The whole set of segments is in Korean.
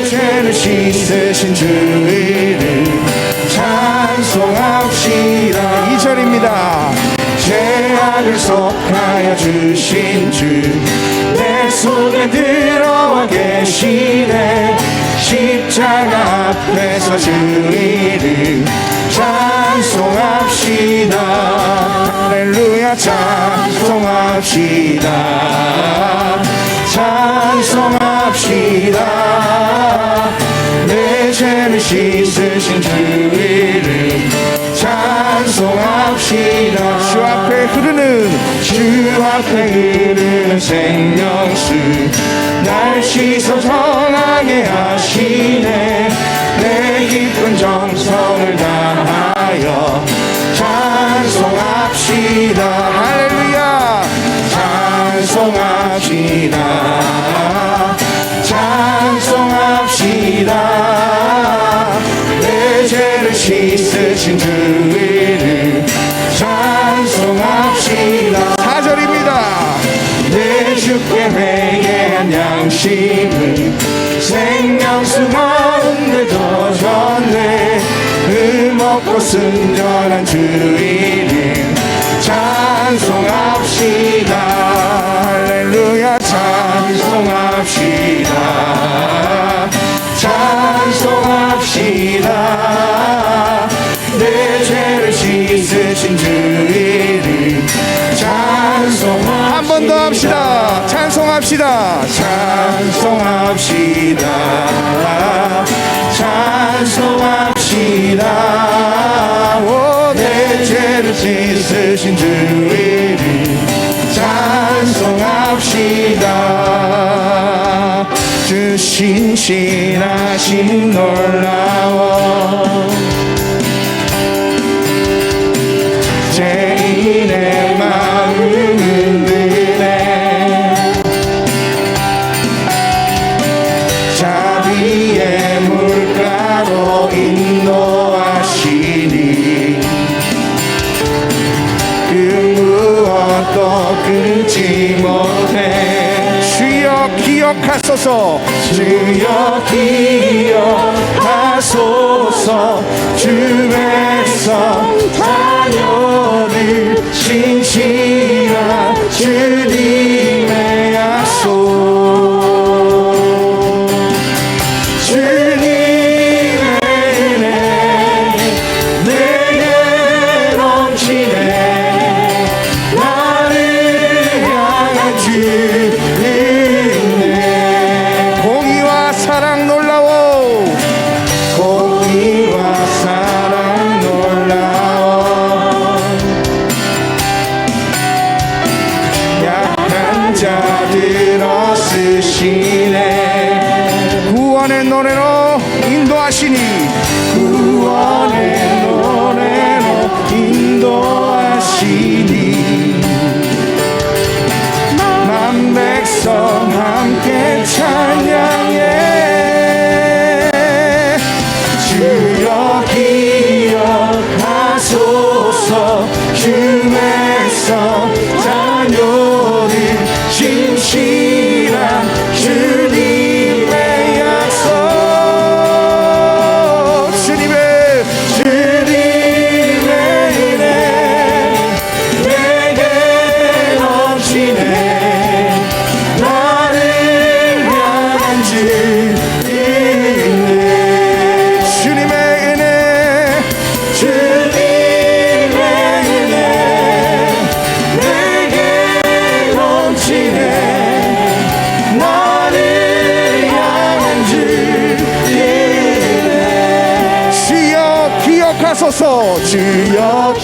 죄를 씻으신 주 이름 찬송합시다. 2절입니다. 죄악을 속하여 주신 주 내 속에 들어와 계시네. 십자가 앞에서 주 이름 찬송합시다. 할렐루야 찬송합시다. 찬송합시다. 내 죄를 씻으신 주 이름 찬송합시다. 주 앞에 흐르는 생명수 날 씻어 정하게 하시네. 내 깊은 정성을 다하여 찬송합시다. 할렐루야 찬송합시다. 찬송합시다. 내 죄를 씻으신 주 이름 찬송합시다. 4절입니다. 내 주께 회개한 양심은 생명수 가운데 젖었네. 흠없고 순전한 주 이름 찬송합시다. 할렐루야 찬송합시다. 찬송합시다. 내 죄를 씻으신 주 이름 찬송합시다. 한 번 더 합시다. 찬송합시다. 찬송합시다. 찬송합시다. 오, 내 죄를 씻으신 주 이름 찬송합시다. 주 신실하심 놀라워 죄인의 마음을 흔드네. 자비의 물가로 인도하시니 그 무엇도 끊지 못해. 주여 기억하소서. 주여 기억하소서. 주 백성 자녀들 신실한 주님의 약속. 주님의 은혜 내게 넘치네. 나를 향한 주의 은혜. 공의와 사랑 놀라워. 공의와 사랑 놀라워. 약한 자들 얻으시네. 구원의 노래로 인도하시니 구원의 노래로 인도하시니 만 백성 함께 찬양해. 주여 기억하소서. 주 백성 자녀들 신실한 주님의 약속. 주님의 은혜 내게 넘치네. 나를 향한 주의 은혜. 주님의 은혜 주님의 은혜 내게 넘치네. 나를 향한 주의 은혜. 주여 기억하소서. 주여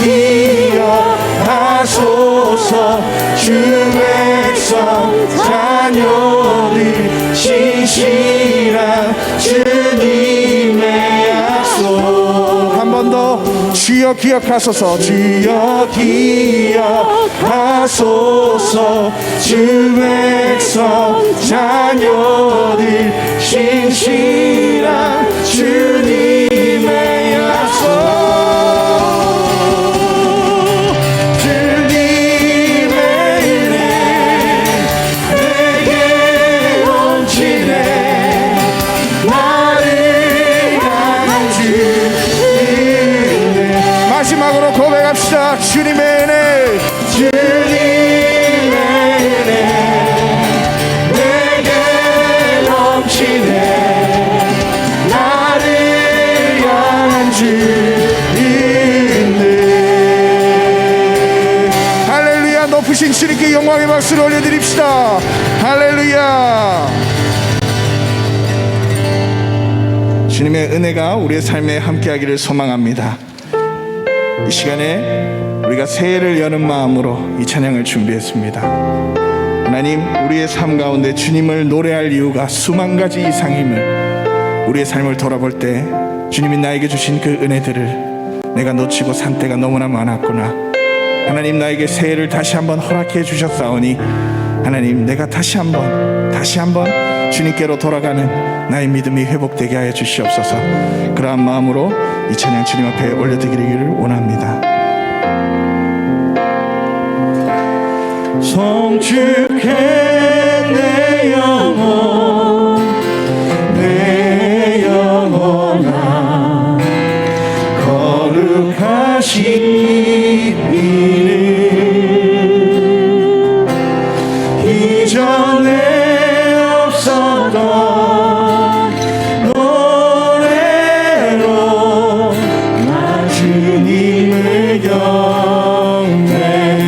기억하소서. 주 백성 자녀들 신실한 주님의 약속. 한 번 더. 주여 기억하소서. 주여 기억하소서. 주 백성 자녀들 신실한 주님의 약속. 주님의 은혜 내게 넘치네. 기도합시다. 주님의 은혜, 주님의 은혜 내게 넘치네. 나를 향한 주인들. 할렐루야. 높으신 주님께 영광의 박수를 올려드립시다. 할렐루야. 주님의 은혜가 우리의 삶에 함께하기를 소망합니다. 이 시간에 우리가 새해를 여는 마음으로 이 찬양을 준비했습니다. 하나님, 우리의 삶 가운데 주님을 노래할 이유가 수만 가지 이상임을 우리의 삶을 돌아볼 때 주님이 나에게 주신 그 은혜들을 내가 놓치고 산 때가 너무나 많았구나. 하나님, 나에게 새해를 다시 한번 허락해 주셨사오니 하나님, 내가 다시 한번 주님께로 돌아가는 나의 믿음이 회복되게 하여 주시옵소서. 그러한 마음으로 이 찬양 주님 앞에 올려드리기를 원합니다. 성축해 내 영혼, 내 영혼아, 거룩하신 이름. 이전에 없었던 노래로 나 주님을 경배해.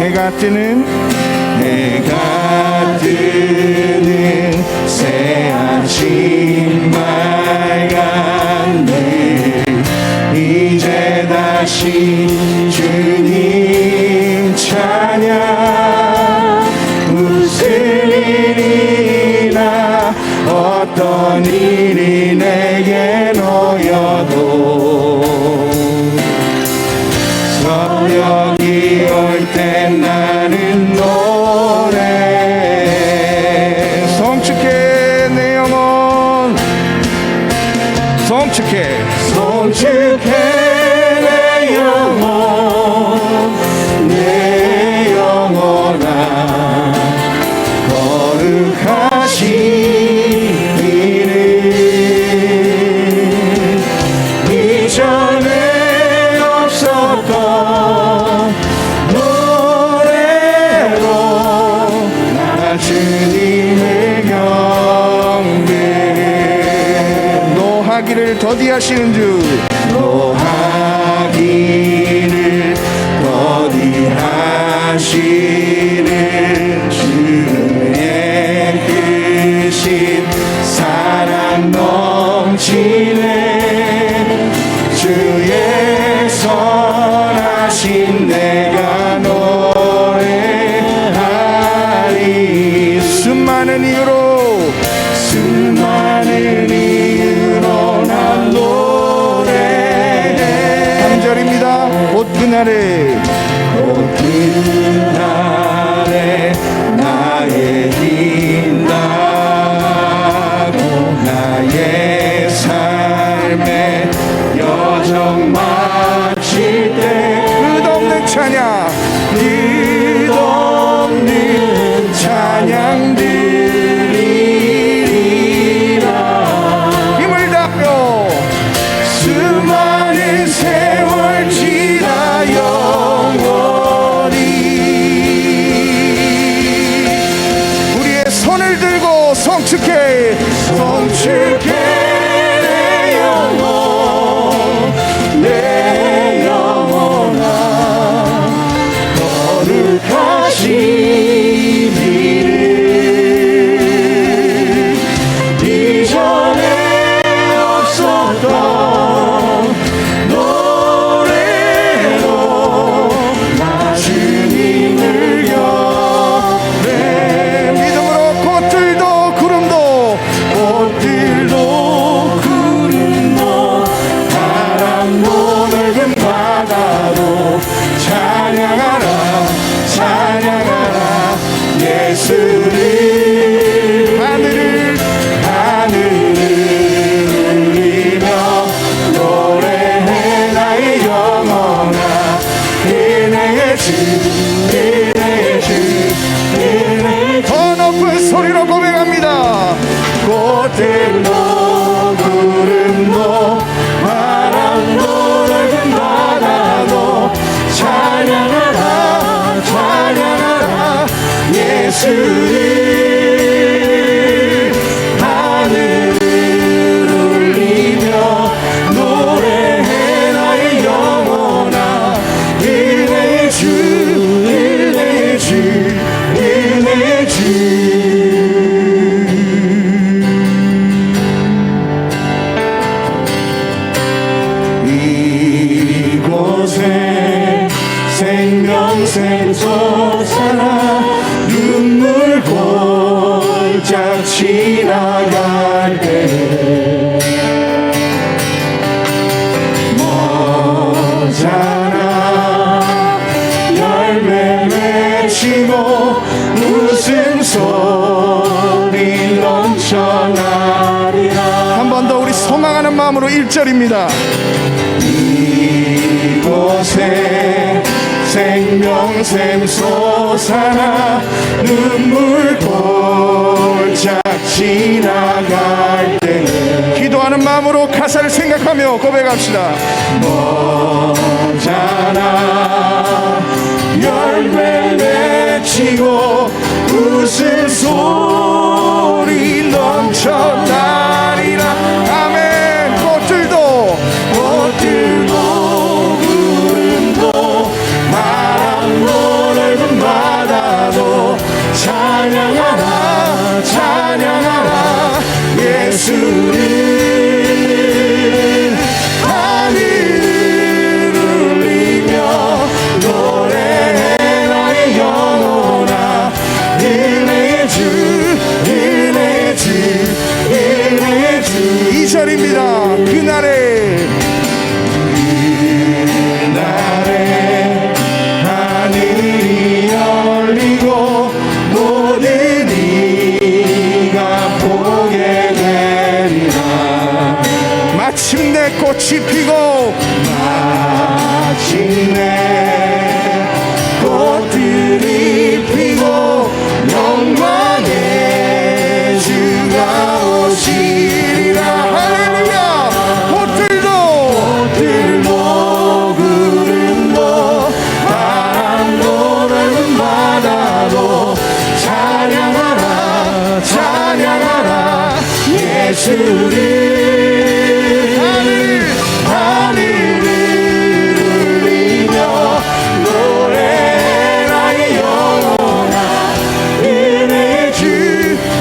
해가 뜨는 새 아침 맑은 늘 이제 다시 주님 찬양. 무슨 일이나 어떤 일이 내게 놓여도 서력이 올 때 나는 노래. 성축해 내 영혼, 성축해 내 영혼, 내 영혼아, 거룩하신 이름. 이전에 없었던 노래로 나 주님을 경배해. 노하기를 더디하시는 주, 노하기를 더디하시는 주의 크신 사랑 넘치네. 주의 선하신 내가 노래하리. 수많은 이유로 난 노래해. 3절입니다. 곧 그날에 나의 빛나고 나의 삶의 여정 마칠 때 끝없는 찬양 드리리라. 힘을 다하여 수많은 세월 지나 영원히 우리의 손을 들고 성축해 내 영혼, 내 영혼아, 거룩하신 이름. 이전에 없었던 노래로 나 주님을 경배해. 믿음으로 꽃들도 구름도 바람도 넓은 바다도 찬양하라 예수를. 하늘을 울리며 노래해 나의 영혼아. 은혜의 주 더 높은 소리로 고백합니다. 꽃들도 구름도 바람도 넓은 바다 예수를 하늘 울리며 노래해 나의 영혼아 은혜의 주 은혜의 주 은혜의 주 이곳에 생명샘 솟아나 눈물 골짝 지나갈 때 머잖아 열매 맺히고 웃음소리 넘쳐나리라. 한 번 더 우리 소망하는 마음으로 1절입니다. 이곳에 생명샘 솟아나 눈물 골짝 지나갈 때 기도하는 마음으로 가사를 생각하며 고백합시다. 머잖아 열매 맺히고 웃음소리 넘쳐나리라. 아멘. 꽃들도 구름도 바람도 넓은 바다도 찬양하라 찬양하라 예수를 하늘 울리며 노래해 나의 영혼아 은혜의 주 은혜의 주 은혜의 주. 2절입니다. 그날에 하늘이 열리고 모든 이가 보게 되리라. 마침내 꽃이 피고 마침내 꽃들이 피고 영광의 주가 오시리라. 할렐루야. 꽃들도 구름도 바람도 넓은 바다도 찬양하라 찬양하라 예수를 하늘을 울리며 노래해 나의 영혼아 은혜의 주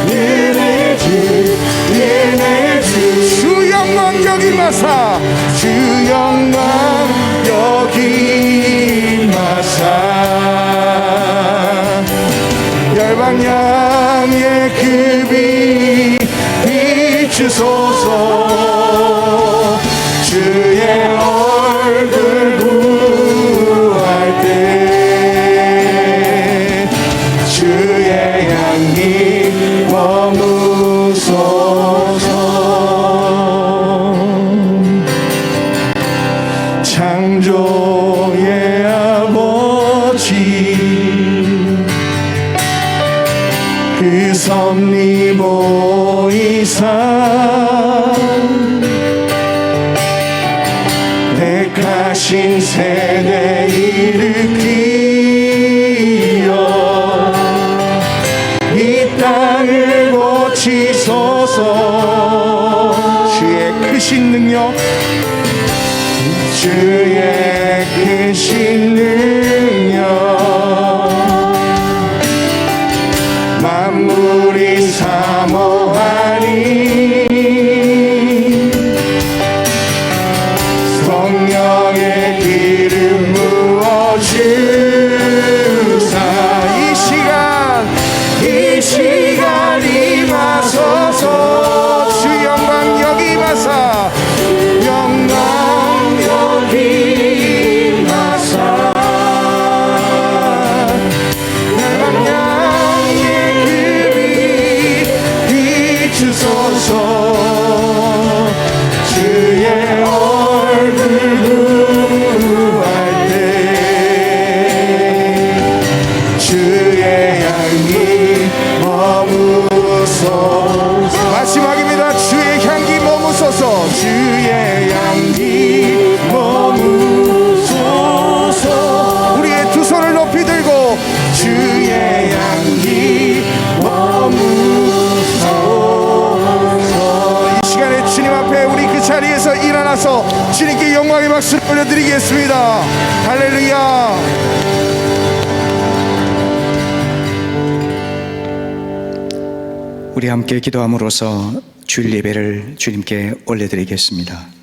은혜의 주 은혜의 주. 주 영광 여기 마사 주 영광 여기 마사 열방향의 그 빛 비추소서 주의 얼굴 구할 때 주의 향기 머무소서. 창조의 아버지 그 섭리 보이사 택하신 세대 일으키어 이 땅을 고치소서. 주의 크신 능력 주의 크신 능력 만물이 사모하니 성령의 기름 부어주사 이 시간 임하소서. 주 영광 여기 마사 영광 여기 마사 열방향의 그 빛 비추소서. 주의 얼굴 구할 때 주의 향기 머무소서. 마지막입니다. 주의 향기 머무소서. 주의 향기 머무소서. 우리의 두 손을 높이 들고 주의 향기 박수를 올려드리겠습니다. 할렐루야. 우리 함께 기도함으로써 주일 예배를 주님께 올려드리겠습니다.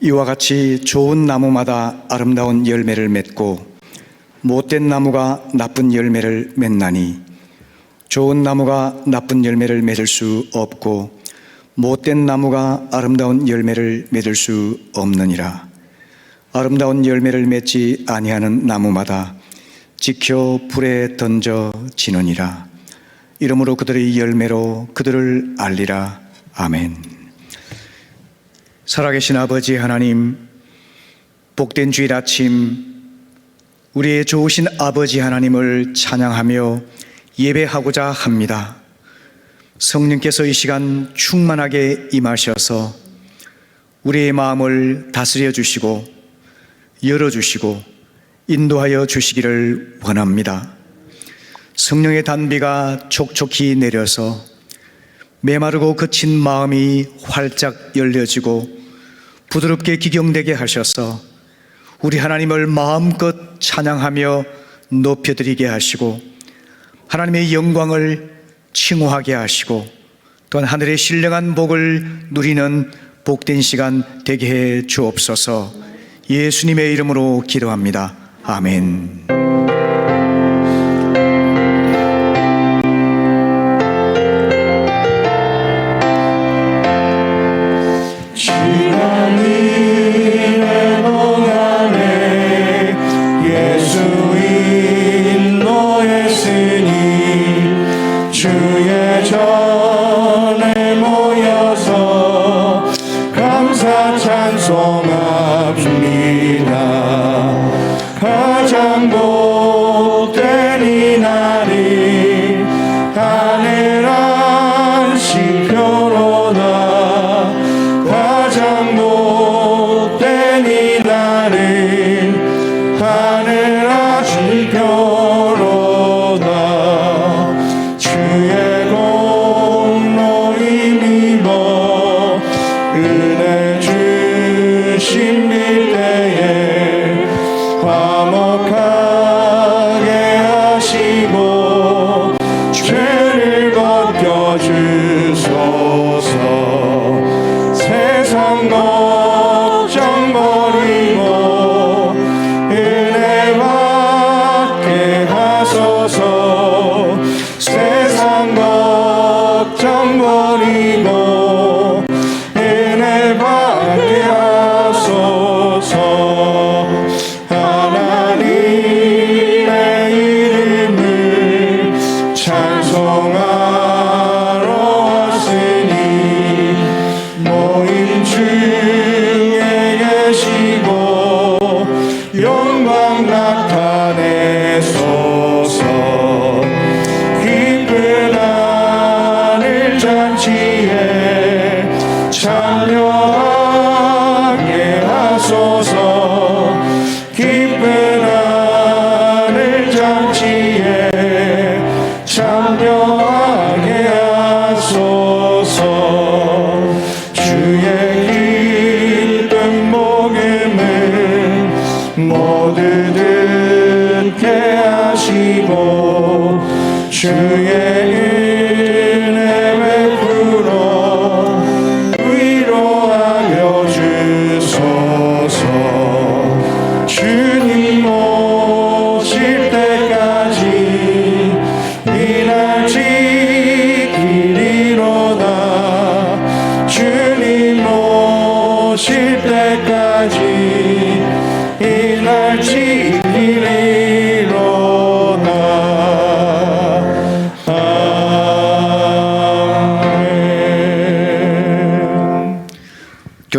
이와 같이 좋은 나무마다 아름다운 열매를 맺고 못된 나무가 나쁜 열매를 맺나니 좋은 나무가 나쁜 열매를 맺을 수 없고 못된 나무가 아름다운 열매를 맺을 수 없느니라. 아름다운 열매를 맺지 아니하는 나무마다 지켜 불에 던져지느니라. 이러므로 그들의 열매로 그들을 알리라. 아멘. 살아계신 아버지 하나님, 복된 주일 아침 우리의 좋으신 아버지 하나님을 찬양하며 예배하고자 합니다. 성령께서 이 시간 충만하게 임하셔서 우리의 마음을 다스려 주시고 열어주시고 인도하여 주시기를 원합니다. 성령의 단비가 촉촉히 내려서 메마르고 거친 마음이 활짝 열려지고 부드럽게 기경되게 하셔서 우리 하나님을 마음껏 찬양하며 높여드리게 하시고 하나님의 영광을 칭호하게 하시고 또한 하늘의 신령한 복을 누리는 복된 시간 되게 해 주옵소서. 예수님의 이름으로 기도합니다. 아멘.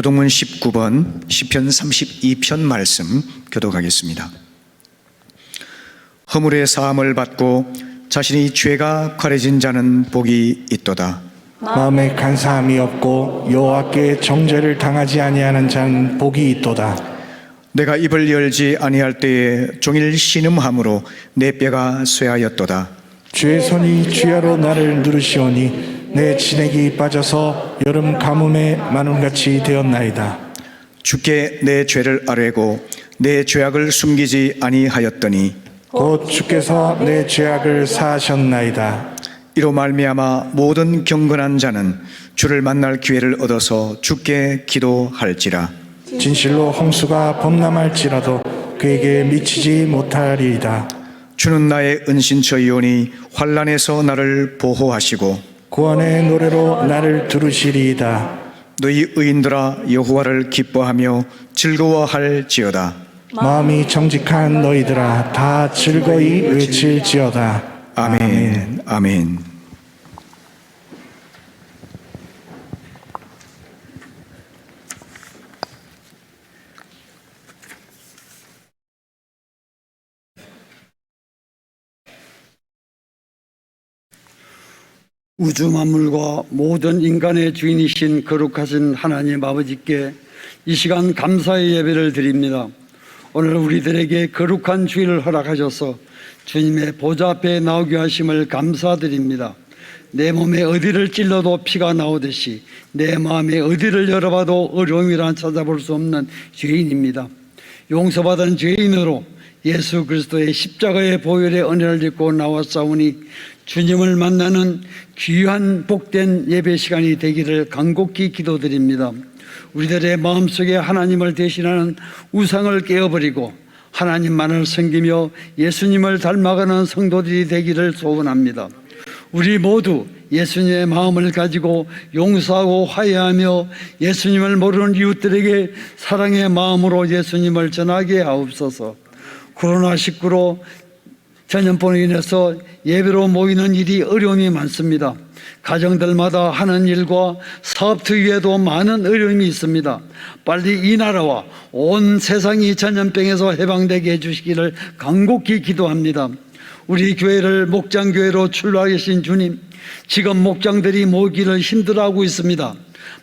교동문 19번 시편 32편 말씀 교독하겠습니다. 허물의 사함을 받고 자신이 죄가 가려진 자는 복이 있도다. 마음에 간사함이 없고 여호와께 정죄를 당하지 아니하는 자는 복이 있도다. 내가 입을 열지 아니할 때에 종일 신음함으로 내 뼈가 쇠하였도다. 주의 손이 주야로 나를 누르시오니 내 진액이 빠져서 여름 가뭄에 마눈같이 되었나이다. 주께 내 죄를 아뢰고 내 죄악을 숨기지 아니하였더니 곧 주께서 내 죄악을 사하셨나이다. 이로 말미암아 모든 경건한 자는 주를 만날 기회를 얻어서 주께 기도할지라. 진실로 홍수가 범람할지라도 그에게 미치지 못하리이다. 주는 나의 은신처이오니 환난에서 나를 보호하시고 구원의 노래로 나를 두르시리이다. 너희 의인들아 여호와를 기뻐하며 즐거워할지어다. 마음이 정직한 너희들아 다 즐거이 외칠지어다. 아멘. 아멘. 우주 만물과 모든 인간의 주인이신 거룩하신 하나님 아버지께 이 시간 감사의 예배를 드립니다. 오늘 우리들에게 거룩한 주일을 허락하셔서 주님의 보좌 앞에 나오게 하심을 감사드립니다. 내 몸에 어디를 찔러도 피가 나오듯이 내 마음에 어디를 열어봐도 어려움이란 찾아볼 수 없는 죄인입니다. 용서받은 죄인으로 예수 그리스도의 십자가의 보혈의 은혜를 입고 나왔사오니 주님을 만나는 귀한 복된 예배 시간이 되기를 간곡히 기도드립니다. 우리들의 마음속에 하나님을 대신하는 우상을 깨어버리고 하나님만을 섬기며 예수님을 닮아가는 성도들이 되기를 소원합니다. 우리 모두 예수님의 마음을 가지고 용서하고 화해하며 예수님을 모르는 이웃들에게 사랑의 마음으로 예수님을 전하게 하옵소서. 코로나19로 전염병으로 인해서 예배로 모이는 일이 어려움이 많습니다. 가정들마다 하는 일과 사업터 위에도 많은 어려움이 있습니다. 빨리 이 나라와 온 세상이 전염병에서 해방되게 해주시기를 간곡히 기도합니다. 우리 교회를 목장교회로 출발하신 주님, 지금 목장들이 모이기를 힘들어하고 있습니다.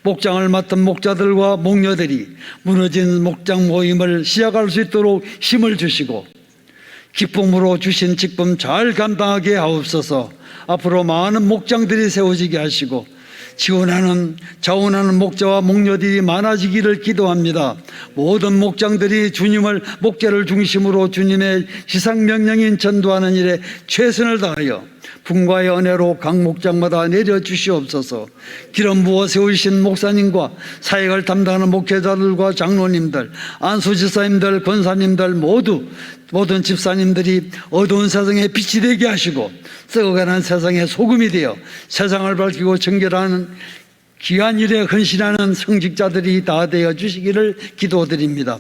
목장을 맡은 목자들과 목녀들이 무너진 목장 모임을 시작할 수 있도록 힘을 주시고 기쁨으로 주신 직분 잘 감당하게 하옵소서. 앞으로 많은 목장들이 세워지게 하시고 자원하는 목자와 목녀들이 많아지기를 기도합니다. 모든 목장들이 목자를 중심으로 주님의 지상명령인 전도하는 일에 최선을 다하여 분과의 은혜로 각 목장마다 내려주시옵소서. 기름 부어 세우신 목사님과 사역을 담당하는 목회자들과 장로님들, 안수지사님들, 권사님들 모든 집사님들이 어두운 세상에 빛이 되게 하시고 썩어가는 세상에 소금이 되어 세상을 밝히고 정결하는 귀한 일에 헌신하는 성직자들이 다 되어 주시기를 기도드립니다.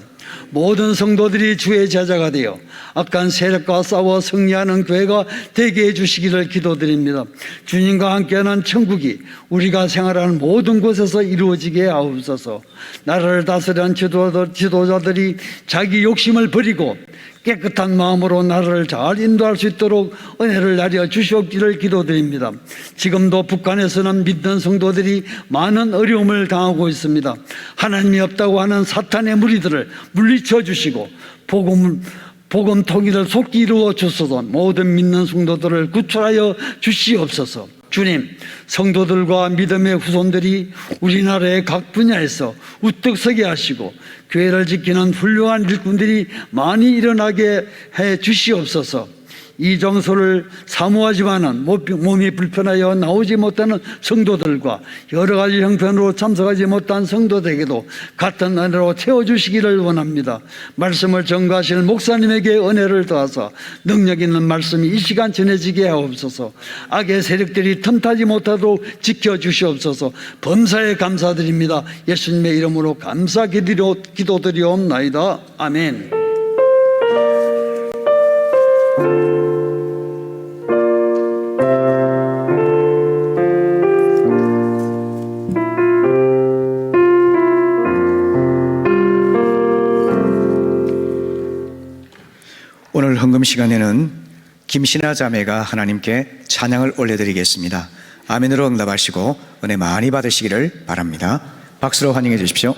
모든 성도들이 주의 제자가 되어 악한 세력과 싸워 승리하는 교회가 되게 해주시기를 기도드립니다. 주님과 함께하는 천국이 우리가 생활하는 모든 곳에서 이루어지게 하옵소서. 나라를 다스리는 지도자들이 자기 욕심을 버리고 깨끗한 마음으로 나라를 잘 인도할 수 있도록 은혜를 내려 주시옵기를 기도드립니다. 지금도 북한에서는 믿는 성도들이 많은 어려움을 당하고 있습니다. 하나님이 없다고 하는 사탄의 무리들을 물리쳐 주시고 복음 통일을 속히 이루어 주소서. 모든 믿는 성도들을 구출하여 주시옵소서. 주님, 성도들과 믿음의 후손들이 우리나라의 각 분야에서 우뚝 서게 하시고 교회를 지키는 훌륭한 일꾼들이 많이 일어나게 해 주시옵소서. 이 정서를 사모하지만은 몸이 불편하여 나오지 못하는 성도들과 여러 가지 형편으로 참석하지 못한 성도들에게도 같은 은혜로 채워주시기를 원합니다. 말씀을 전가하실 목사님에게 은혜를 더하사 능력 있는 말씀이 이 시간 전해지게 하옵소서. 악의 세력들이 틈타지 못하도록 지켜주시옵소서. 범사에 감사드립니다. 예수님의 이름으로 감사 기도드리옵나이다. 아멘. 오늘 헌금 시간에는 김신아 자매가 하나님께 찬양을 올려드리겠습니다. 아멘으로 응답하시고 은혜 많이 받으시기를 바랍니다. 박수로 환영해 주십시오.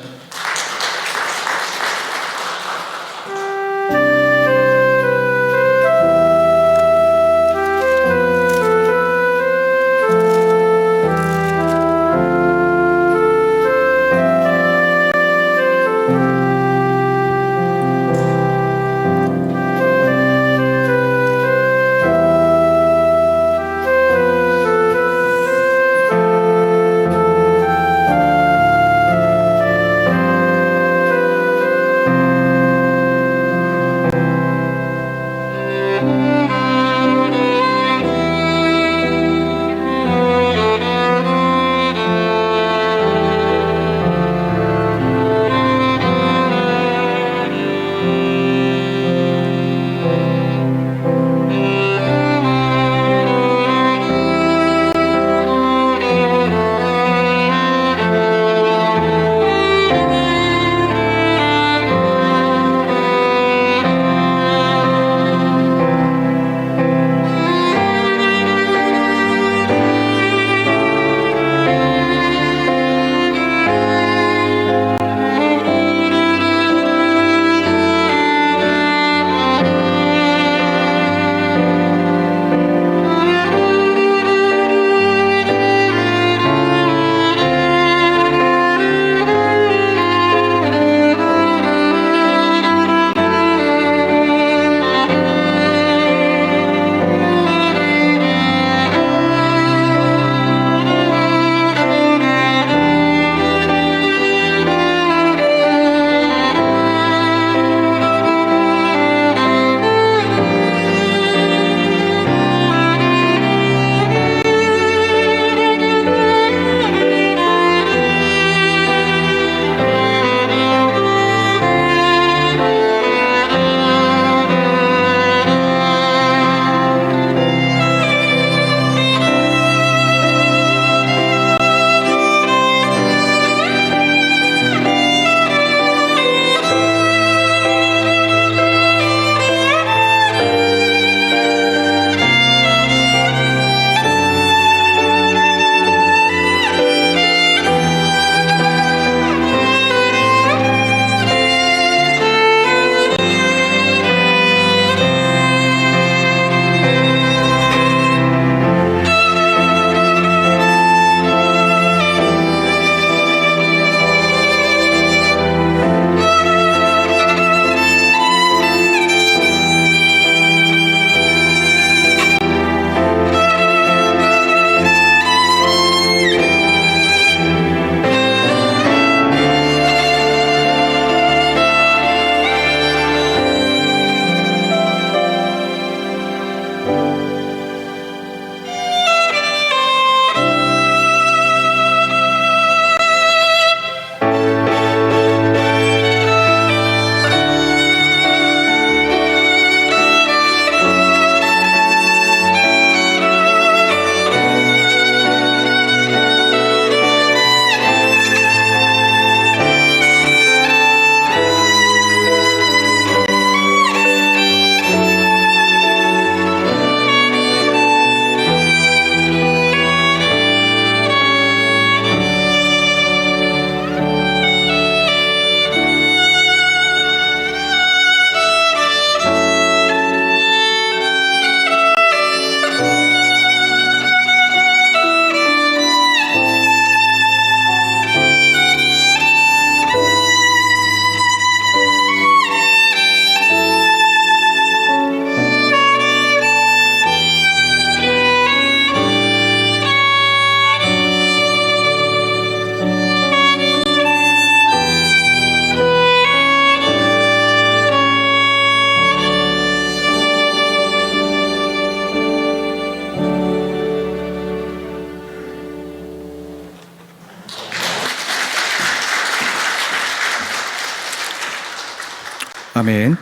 아멘.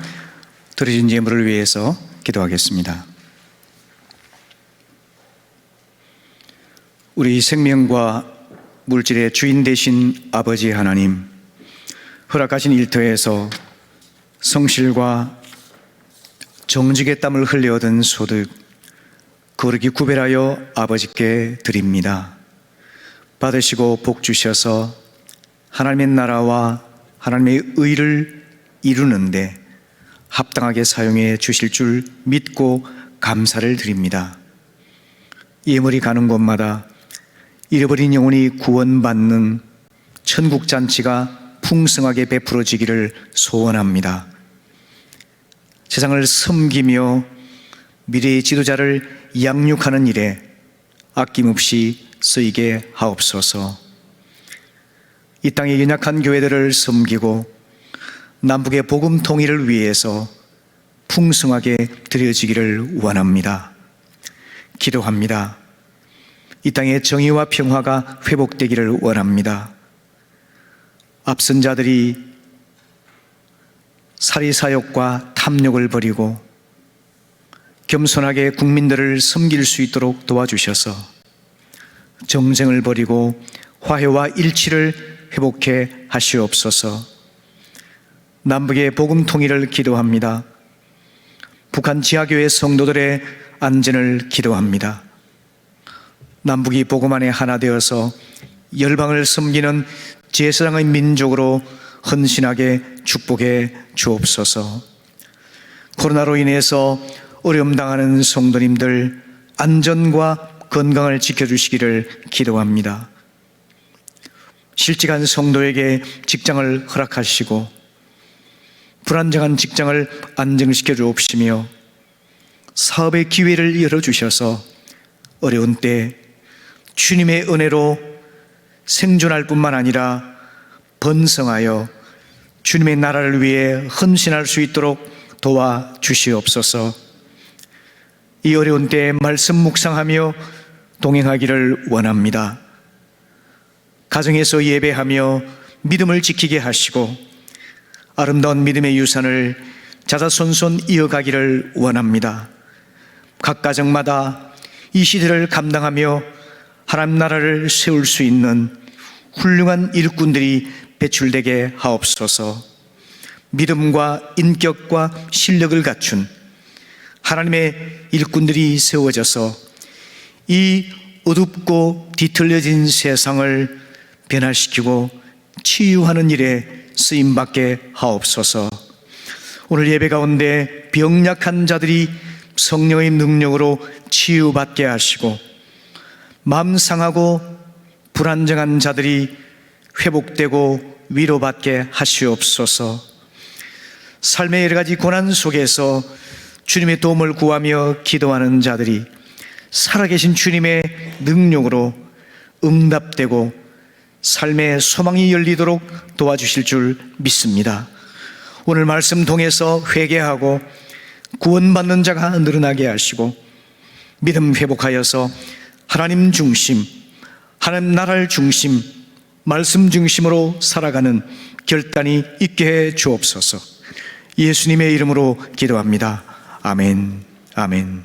드려진 예물을 위해서 기도하겠습니다. 우리 생명과 물질의 주인 되신 아버지 하나님, 허락하신 일터에서 성실과 정직의 땀을 흘려 얻은 소득, 거룩히 구별하여 아버지께 드립니다. 받으시고 복 주셔서 하나님의 나라와 하나님의 의를 이루는데 합당하게 사용해 주실 줄 믿고 감사를 드립니다. 예물이 가는 곳마다 잃어버린 영혼이 구원받는 천국잔치가 풍성하게 베풀어지기를 소원합니다. 세상을 섬기며 미래의 지도자를 양육하는 일에 아낌없이 쓰이게 하옵소서. 이 땅의 연약한 교회들을 섬기고 남북의 복음 통일을 위해서 풍성하게 드려지기를 원합니다. 기도합니다. 이 땅의 정의와 평화가 회복되기를 원합니다. 앞선 자들이 사리사욕과 탐욕을 버리고 겸손하게 국민들을 섬길 수 있도록 도와주셔서 정쟁을 버리고 화해와 일치를 회복해 하시옵소서. 남북의 복음 통일을 기도합니다. 북한 지하교회 성도들의 안전을 기도합니다. 남북이 복음 안에 하나 되어서 열방을 섬기는 제사장의 민족으로 헌신하게 축복해 주옵소서. 코로나로 인해서 어려움 당하는 성도님들 안전과 건강을 지켜주시기를 기도합니다. 실직한 성도에게 직장을 허락하시고 불안정한 직장을 안정시켜 주옵시며 사업의 기회를 열어주셔서 어려운 때 주님의 은혜로 생존할 뿐만 아니라 번성하여 주님의 나라를 위해 헌신할 수 있도록 도와주시옵소서. 이 어려운 때에 말씀 묵상하며 동행하기를 원합니다. 가정에서 예배하며 믿음을 지키게 하시고 아름다운 믿음의 유산을 자자손손 이어가기를 원합니다. 각 가정마다 이 시대를 감당하며 하나님 나라를 세울 수 있는 훌륭한 일꾼들이 배출되게 하옵소서. 믿음과 인격과 실력을 갖춘 하나님의 일꾼들이 세워져서 이 어둡고 뒤틀려진 세상을 변화시키고 치유하는 일에 쓰임받게 하옵소서. 오늘 예배 가운데 병약한 자들이 성령의 능력으로 치유받게 하시고 마음 상하고 불안정한 자들이 회복되고 위로받게 하시옵소서. 삶의 여러 가지 고난 속에서 주님의 도움을 구하며 기도하는 자들이 살아계신 주님의 능력으로 응답되고 삶의 소망이 열리도록 도와주실 줄 믿습니다. 오늘 말씀 통해서 회개하고 구원받는 자가 늘어나게 하시고 믿음 회복하여서 하나님 중심, 하나님 나라를 중심, 말씀 중심으로 살아가는 결단이 있게 해 주옵소서. 예수님의 이름으로 기도합니다. 아멘. 아멘.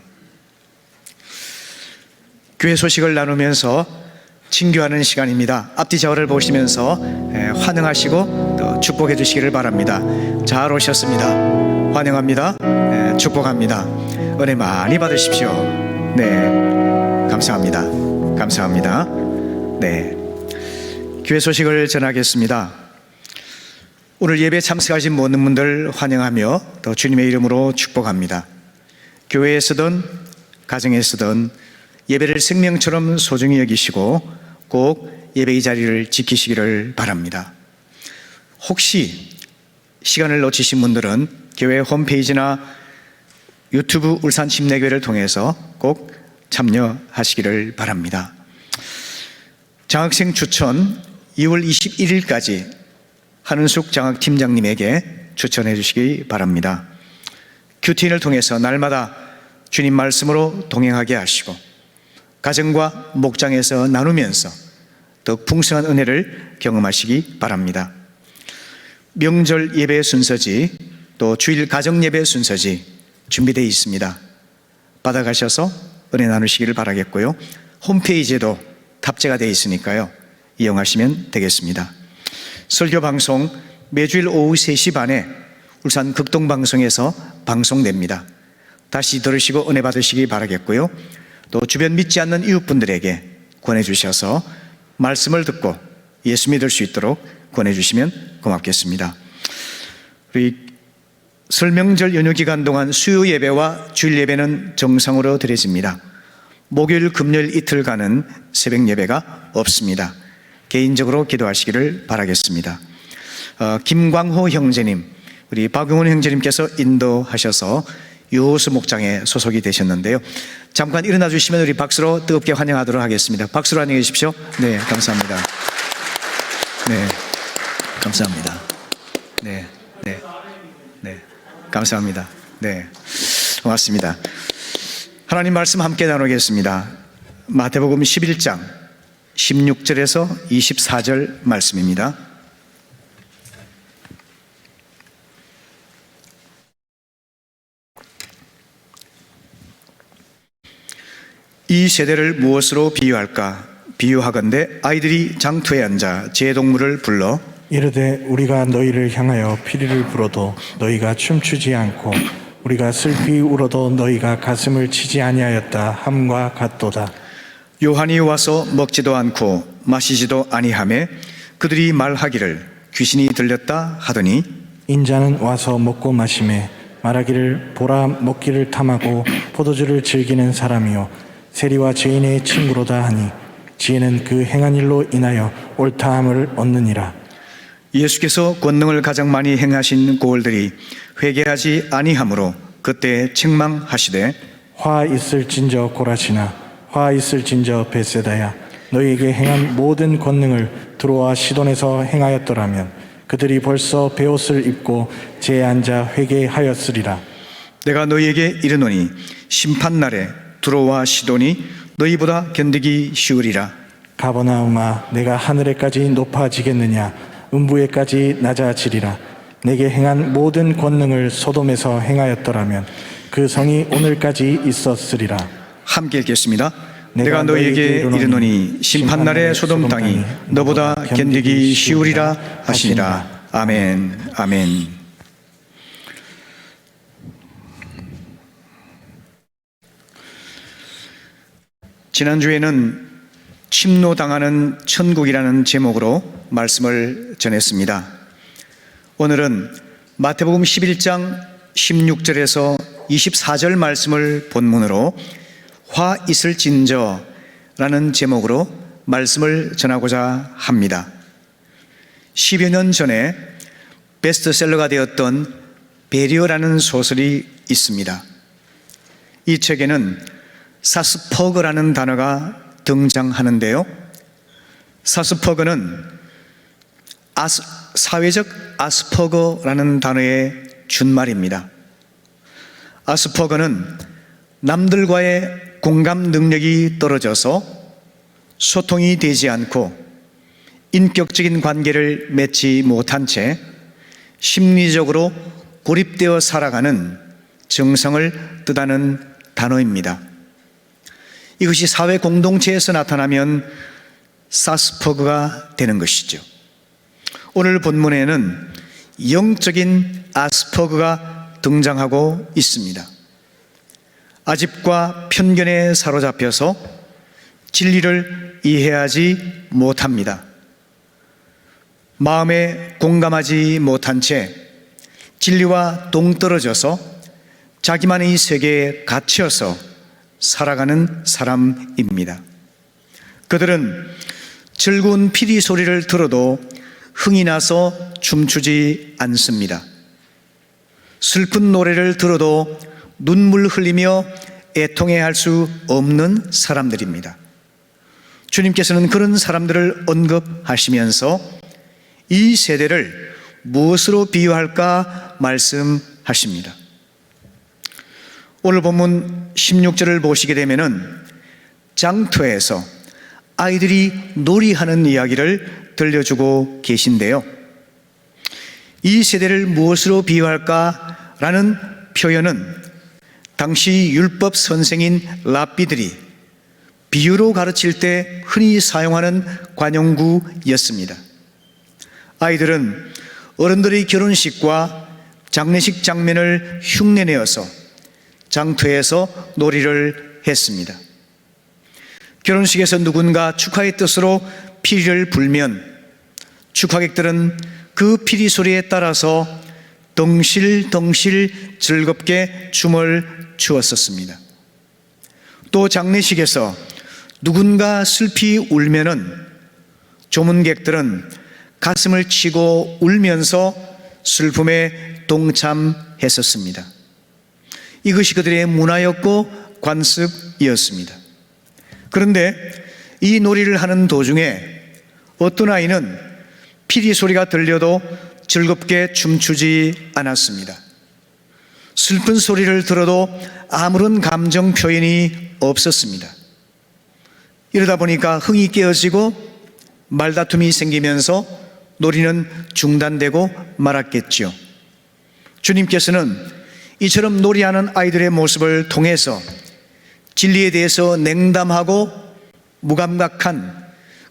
교회 소식을 나누면서 친교하는 시간입니다. 앞뒤 좌우를 보시면서 환영하시고 또 축복해 주시기를 바랍니다. 잘 오셨습니다. 환영합니다. 축복합니다. 은혜 많이 받으십시오. 네, 감사합니다. 감사합니다. 네, 교회 소식을 전하겠습니다. 오늘 예배 참석하신 모든 분들 환영하며 또 주님의 이름으로 축복합니다. 교회에서든 가정에서든 예배를 생명처럼 소중히 여기시고 꼭 예배의 자리를 지키시기를 바랍니다. 혹시 시간을 놓치신 분들은 교회 홈페이지나 유튜브 울산 침례교회를 통해서 꼭 참여하시기를 바랍니다. 장학생 추천 2월 21일까지 한은숙 장학팀장님에게 추천해 주시기 바랍니다. 큐티인을 통해서 날마다 주님 말씀으로 동행하게 하시고 가정과 목장에서 나누면서 더 풍성한 은혜를 경험하시기 바랍니다. 명절 예배 순서지 또 주일 가정 예배 순서지 준비되어 있습니다. 받아가셔서 은혜 나누시기를 바라겠고요. 홈페이지에도 탑재가 되어 있으니까요. 이용하시면 되겠습니다. 설교 방송 매주일 오후 3시 반에 울산 극동방송에서 방송됩니다. 다시 들으시고 은혜 받으시기 바라겠고요. 또 주변 믿지 않는 이웃분들에게 권해주셔서 말씀을 듣고 예수 믿을 수 있도록 권해주시면 고맙겠습니다. 우리 설 명절 연휴 기간 동안 수요 예배와 주일 예배는 정상으로 드려집니다. 목요일, 금요일 이틀간은 새벽 예배가 없습니다. 개인적으로 기도하시기를 바라겠습니다. 김광호 형제님, 우리 박용훈 형제님께서 인도하셔서 유호수 목장에 소속이 되셨는데요. 잠깐 일어나 주시면 우리 박수로 뜨겁게 환영하도록 하겠습니다. 박수로 환영해 주십시오. 네, 감사합니다. 네, 감사합니다. 네, 네, 네, 감사합니다. 네, 고맙습니다. 하나님 말씀 함께 나누겠습니다. 마태복음 11장 16절에서 24절 말씀입니다. 이 세대를 무엇으로 비유할까? 비유하건대 아이들이 장터에 앉아 제 동물을 불러 이르되 우리가 너희를 향하여 피리를 불어도 너희가 춤추지 않고 우리가 슬피 울어도 너희가 가슴을 치지 아니하였다 함과 같도다. 요한이 와서 먹지도 않고 마시지도 아니하매 그들이 말하기를 귀신이 들렸다 하더니 인자는 와서 먹고 마시매 말하기를 보라 먹기를 탐하고 포도주를 즐기는 사람이요 세리와 죄인의 친구로다 하니 지혜는 그 행한 일로 인하여 옳다함을 얻느니라. 예수께서 권능을 가장 많이 행하신 고을들이 회개하지 아니하므로 그때 책망하시되 화 있을진저 고라시나 화 있을진저 벳세다야 너희에게 행한 모든 권능을 두로와 시돈에서 행하였더라면 그들이 벌써 베옷을 입고 제에 앉아 회개하였으리라. 내가 너희에게 이르노니 심판날에 두로와 시돈이 너희보다 견디기 쉬우리라. 가버나움아 내가 하늘에까지 높아지겠느냐 음부에까지 낮아지리라. 내게 행한 모든 권능을 소돔에서 행하였더라면 그 성이 오늘까지 있었으리라. 함께 읽겠습니다. 내가 너희에게 이르노니 심판날에 소돔 땅이 너보다 견디기 쉬우리라 하시니라. 아멘. 아멘. 지난주에는 침노당하는 천국이라는 제목으로 말씀을 전했습니다. 오늘은 마태복음 11장 16절에서 24절 말씀을 본문으로 화 있을진저 라는 제목으로 말씀을 전하고자 합니다. 10여 년 전에 베스트셀러가 되었던 배리어라는 소설이 있습니다. 이 책에는 사스퍼그라는 단어가 등장하는데요. 사스퍼그는 사회적 아스퍼거라는 단어의 준말입니다. 아스퍼거는 남들과의 공감 능력이 떨어져서 소통이 되지 않고 인격적인 관계를 맺지 못한 채 심리적으로 고립되어 살아가는 증상을 뜻하는 단어입니다. 이것이 사회 공동체에서 나타나면 사스퍼그가 되는 것이죠. 오늘 본문에는 영적인 아스퍼그가 등장하고 있습니다. 아집과 편견에 사로잡혀서 진리를 이해하지 못합니다. 마음에 공감하지 못한 채 진리와 동떨어져서 자기만의 세계에 갇혀서 살아가는 사람입니다. 그들은 즐거운 피리 소리를 들어도 흥이 나서 춤추지 않습니다. 슬픈 노래를 들어도 눈물 흘리며 애통해할 수 없는 사람들입니다. 주님께서는 그런 사람들을 언급하시면서 이 세대를 무엇으로 비유할까 말씀하십니다. 오늘 본문 16절을 보시게 되면은 장터에서 아이들이 놀이하는 이야기를 들려주고 계신데요. 이 세대를 무엇으로 비유할까 라는 표현은 당시 율법 선생인 랍비들이 비유로 가르칠 때 흔히 사용하는 관용구였습니다. 아이들은 어른들의 결혼식과 장례식 장면을 흉내내어서 장터에서 놀이를 했습니다. 결혼식에서 누군가 축하의 뜻으로 피리를 불면 축하객들은 그 피리 소리에 따라서 덩실덩실 즐겁게 춤을 추었었습니다. 또 장례식에서 누군가 슬피 울면은 조문객들은 가슴을 치고 울면서 슬픔에 동참했었습니다. 이것이 그들의 문화였고 관습이었습니다. 그런데 이 놀이를 하는 도중에 어떤 아이는 피리 소리가 들려도 즐겁게 춤추지 않았습니다. 슬픈 소리를 들어도 아무런 감정 표현이 없었습니다. 이러다 보니까 흥이 깨어지고 말다툼이 생기면서 놀이는 중단되고 말았겠죠. 주님께서는 이처럼 놀이하는 아이들의 모습을 통해서 진리에 대해서 냉담하고 무감각한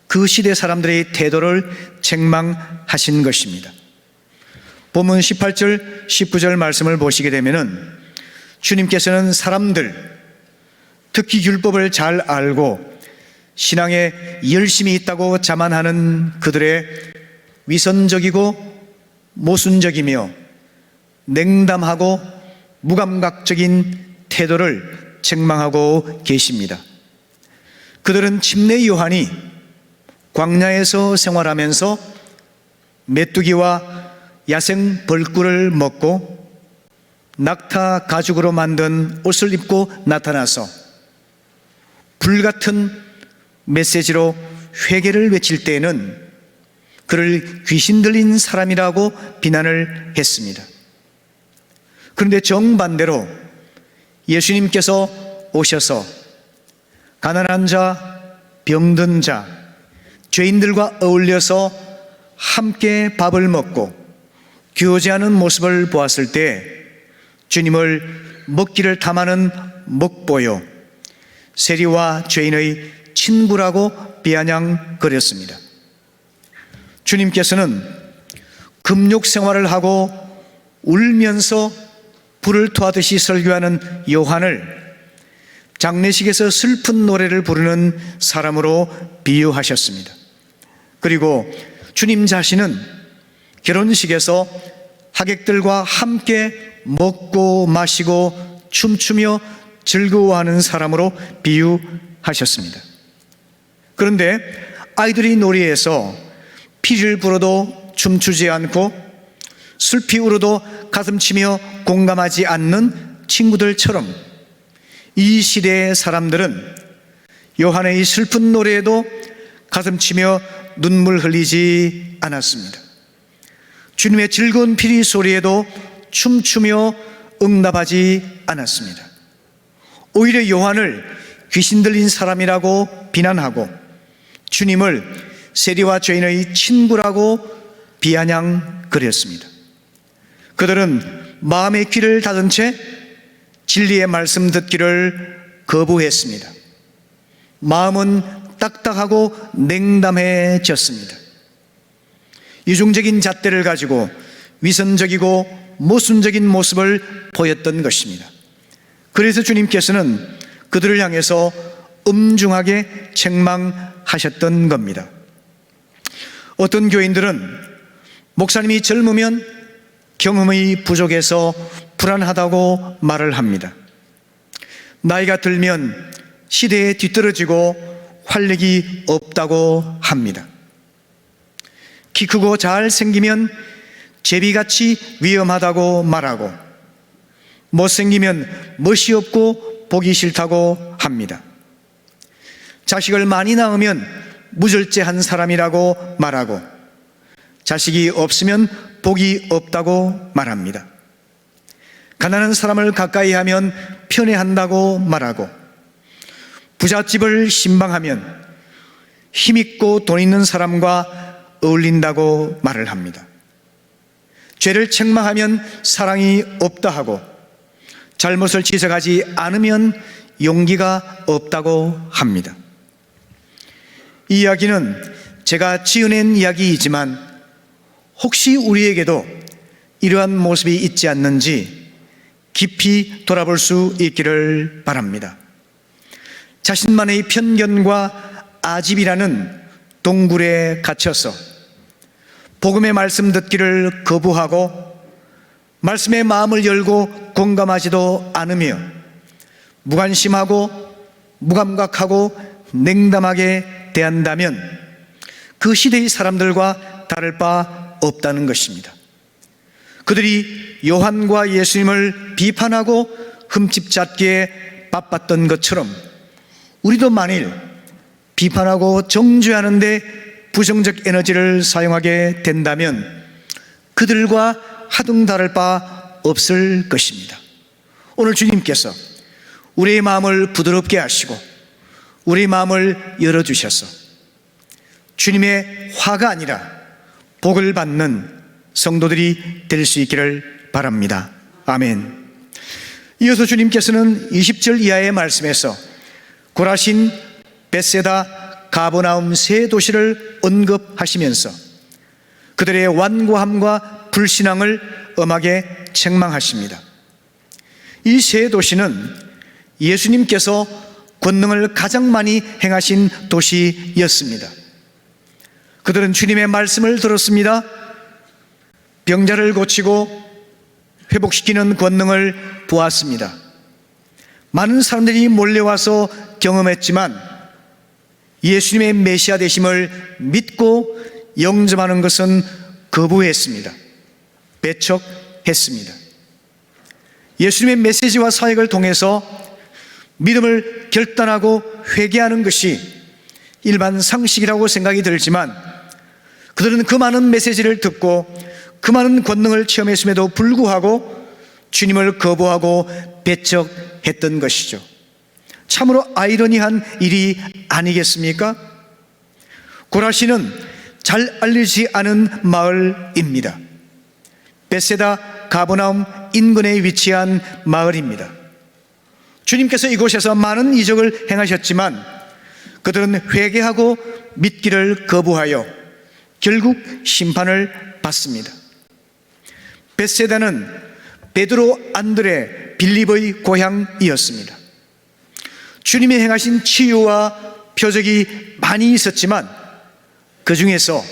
그 시대 사람들의 태도를 책망하신 것입니다. 본문 18절, 19절 말씀을 보시게 되면은 주님께서는 사람들, 특히 율법을 잘 알고 신앙에 열심히 있다고 자만하는 그들의 위선적이고 모순적이며 냉담하고 무감각적인 태도를 책망하고 계십니다. 그들은 침례 요한이 광야에서 생활하면서 메뚜기와 야생 벌꿀을 먹고 낙타 가죽으로 만든 옷을 입고 나타나서 불같은 메시지로 회개를 외칠 때에는 그를 귀신 들린 사람이라고 비난을 했습니다. 그런데 정반대로 예수님께서 오셔서 가난한 자, 병든 자, 죄인들과 어울려서 함께 밥을 먹고 교제하는 모습을 보았을 때 주님을 먹기를 탐하는 먹보요, 세리와 죄인의 친구라고 비아냥거렸습니다. 주님께서는 금욕 생활을 하고 울면서 불을 토하듯이 설교하는 요한을 장례식에서 슬픈 노래를 부르는 사람으로 비유하셨습니다. 그리고 주님 자신은 결혼식에서 하객들과 함께 먹고 마시고 춤추며 즐거워하는 사람으로 비유하셨습니다. 그런데 아이들이 놀이에서 피리를 불어도 춤추지 않고 슬피 울어도 가슴치며 공감하지 않는 친구들처럼 이 시대의 사람들은 요한의 슬픈 노래에도 가슴치며 눈물 흘리지 않았습니다. 주님의 즐거운 피리 소리에도 춤추며 응답하지 않았습니다. 오히려 요한을 귀신 들린 사람이라고 비난하고 주님을 세리와 죄인의 친구라고 비아냥거렸습니다. 그들은 마음의 귀를 닫은 채 진리의 말씀 듣기를 거부했습니다. 마음은 딱딱하고 냉담해졌습니다. 이중적인 잣대를 가지고 위선적이고 모순적인 모습을 보였던 것입니다. 그래서 주님께서는 그들을 향해서 엄중하게 책망하셨던 겁니다. 어떤 교인들은 목사님이 젊으면 경험이 부족해서 불안하다고 말을 합니다. 나이가 들면 시대에 뒤떨어지고 활력이 없다고 합니다. 키 크고 잘생기면 제비같이 위험하다고 말하고 못생기면 멋이 없고 보기 싫다고 합니다. 자식을 많이 낳으면 무절제한 사람이라고 말하고 자식이 없으면 복이 없다고 말합니다. 가난한 사람을 가까이 하면 편애한다고 말하고 부잣집을 신방하면 힘있고 돈 있는 사람과 어울린다고 말을 합니다. 죄를 책망하면 사랑이 없다 하고 잘못을 지적하지 않으면 용기가 없다고 합니다. 이 이야기는 제가 지어낸 이야기이지만 혹시 우리에게도 이러한 모습이 있지 않는지 깊이 돌아볼 수 있기를 바랍니다. 자신만의 편견과 아집이라는 동굴에 갇혀서 복음의 말씀 듣기를 거부하고 말씀의 마음을 열고 공감하지도 않으며 무관심하고 무감각하고 냉담하게 대한다면 그 시대의 사람들과 다를 바 없다는 것입니다. 그들이 요한과 예수님을 비판하고 흠집잡기에 바빴던 것처럼 우리도 만일 비판하고 정죄하는 데 부정적 에너지를 사용하게 된다면 그들과 하등 다를 바 없을 것입니다. 오늘 주님께서 우리의 마음을 부드럽게 하시고 우리의 마음을 열어주셔서 주님의 화가 아니라 복을 받는 성도들이 될 수 있기를 바랍니다. 아멘. 이어서 주님께서는 20절 이하의 말씀에서 고라신, 벳세다, 가버나움 세 도시를 언급하시면서 그들의 완고함과 불신앙을 엄하게 책망하십니다. 이 세 도시는 예수님께서 권능을 가장 많이 행하신 도시였습니다. 그들은 주님의 말씀을 들었습니다. 병자를 고치고 회복시키는 권능을 보았습니다. 많은 사람들이 몰려와서 경험했지만 예수님의 메시아 되심을 믿고 영접하는 것은 거부했습니다. 배척했습니다. 예수님의 메시지와 사역을 통해서 믿음을 결단하고 회개하는 것이 일반 상식이라고 생각이 들지만 그들은 그 많은 메시지를 듣고 그 많은 권능을 체험했음에도 불구하고 주님을 거부하고 배척했던 것이죠. 참으로 아이러니한 일이 아니겠습니까? 고라신은 잘 알려지지 않은 마을입니다. 벳세다, 가버나움 인근에 위치한 마을입니다. 주님께서 이곳에서 많은 이적을 행하셨지만 그들은 회개하고 믿기를 거부하여 결국 심판을 받습니다. 벳세다는 베드로, 안드레, 빌립의 고향이었습니다. 주님이 행하신 치유와 표적이 많이 있었지만 그 중에서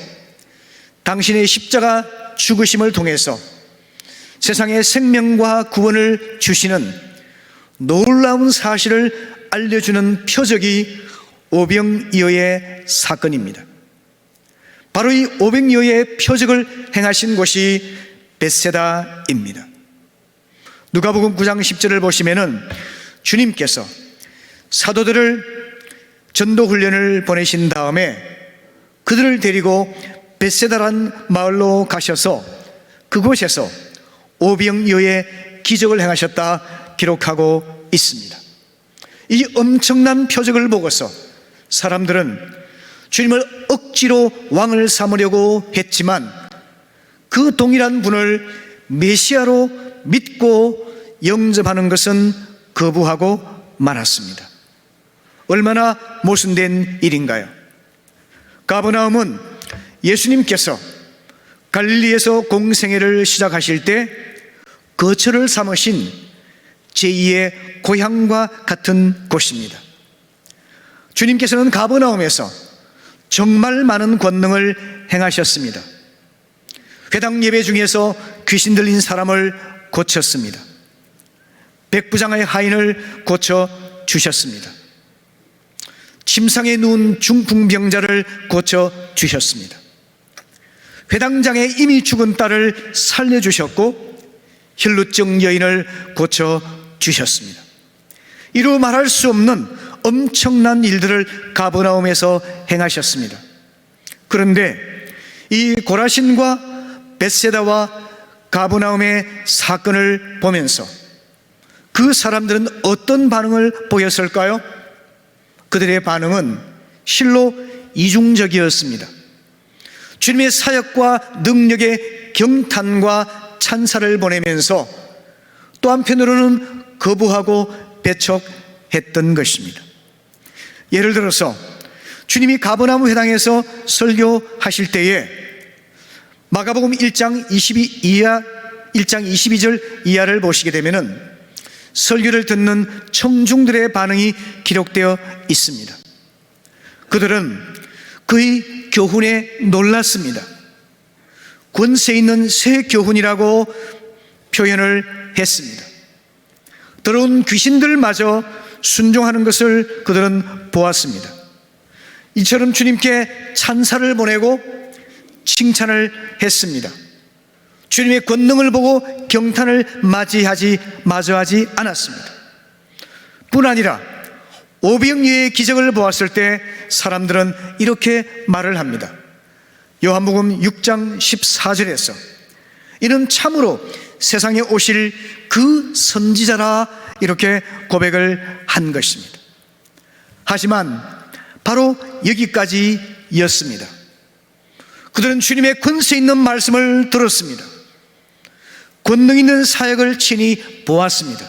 당신의 십자가 죽으심을 통해서 세상에 생명과 구원을 주시는 놀라운 사실을 알려주는 표적이 오병이어의 사건입니다. 바로 이 오병이어의 표적을 행하신 곳이 벳세다입니다. 누가복음 9장 10절을 보시면은 주님께서 사도들을 전도훈련을 보내신 다음에 그들을 데리고 벳세다란 마을로 가셔서 그곳에서 오병이어의 기적을 행하셨다 기록하고 있습니다. 이 엄청난 표적을 보고서 사람들은 주님을 억지로 왕을 삼으려고 했지만 그 동일한 분을 메시아로 믿고 영접하는 것은 거부하고 말았습니다. 얼마나 모순된 일인가요? 가버나움은 예수님께서 갈릴리에서 공생애를 시작하실 때 거처를 삼으신 제2의 고향과 같은 곳입니다. 주님께서는 가버나움에서 정말 많은 권능을 행하셨습니다. 회당 예배 중에서 귀신 들린 사람을 고쳤습니다. 백부장의 하인을 고쳐 주셨습니다. 침상에 누운 중풍병자를 고쳐 주셨습니다. 회당장의 이미 죽은 딸을 살려주셨고 혈루증 여인을 고쳐 주셨습니다. 이루 말할 수 없는 엄청난 일들을 가버나움에서 행하셨습니다. 그런데 이 고라신과 벳세다와 가버나움의 사건을 보면서 그 사람들은 어떤 반응을 보였을까요? 그들의 반응은 실로 이중적이었습니다. 주님의 사역과 능력의 경탄과 찬사를 보내면서 또 한편으로는 거부하고 배척했던 것입니다. 예를 들어서 주님이 가버나움 회당에서 설교하실 때에 마가복음 1장 22절 이하를 보시게 되면은 설교를 듣는 청중들의 반응이 기록되어 있습니다. 그들은 그의 교훈에 놀랐습니다. 권세 있는 새 교훈이라고 표현을 했습니다. 더러운 귀신들마저 순종하는 것을 그들은 보았습니다. 이처럼 주님께 찬사를 보내고 칭찬을 했습니다. 주님의 권능을 보고 경탄을 마저하지 않았습니다. 뿐 아니라 오병이어의 기적을 보았을 때 사람들은 이렇게 말을 합니다. 요한복음 6장 14절에서 이는 참으로 세상에 오실 그 선지자라 이렇게 고백을 한 것입니다. 하지만 바로 여기까지였습니다. 그들은 주님의 권세 있는 말씀을 들었습니다. 권능 있는 사역을 친히 보았습니다.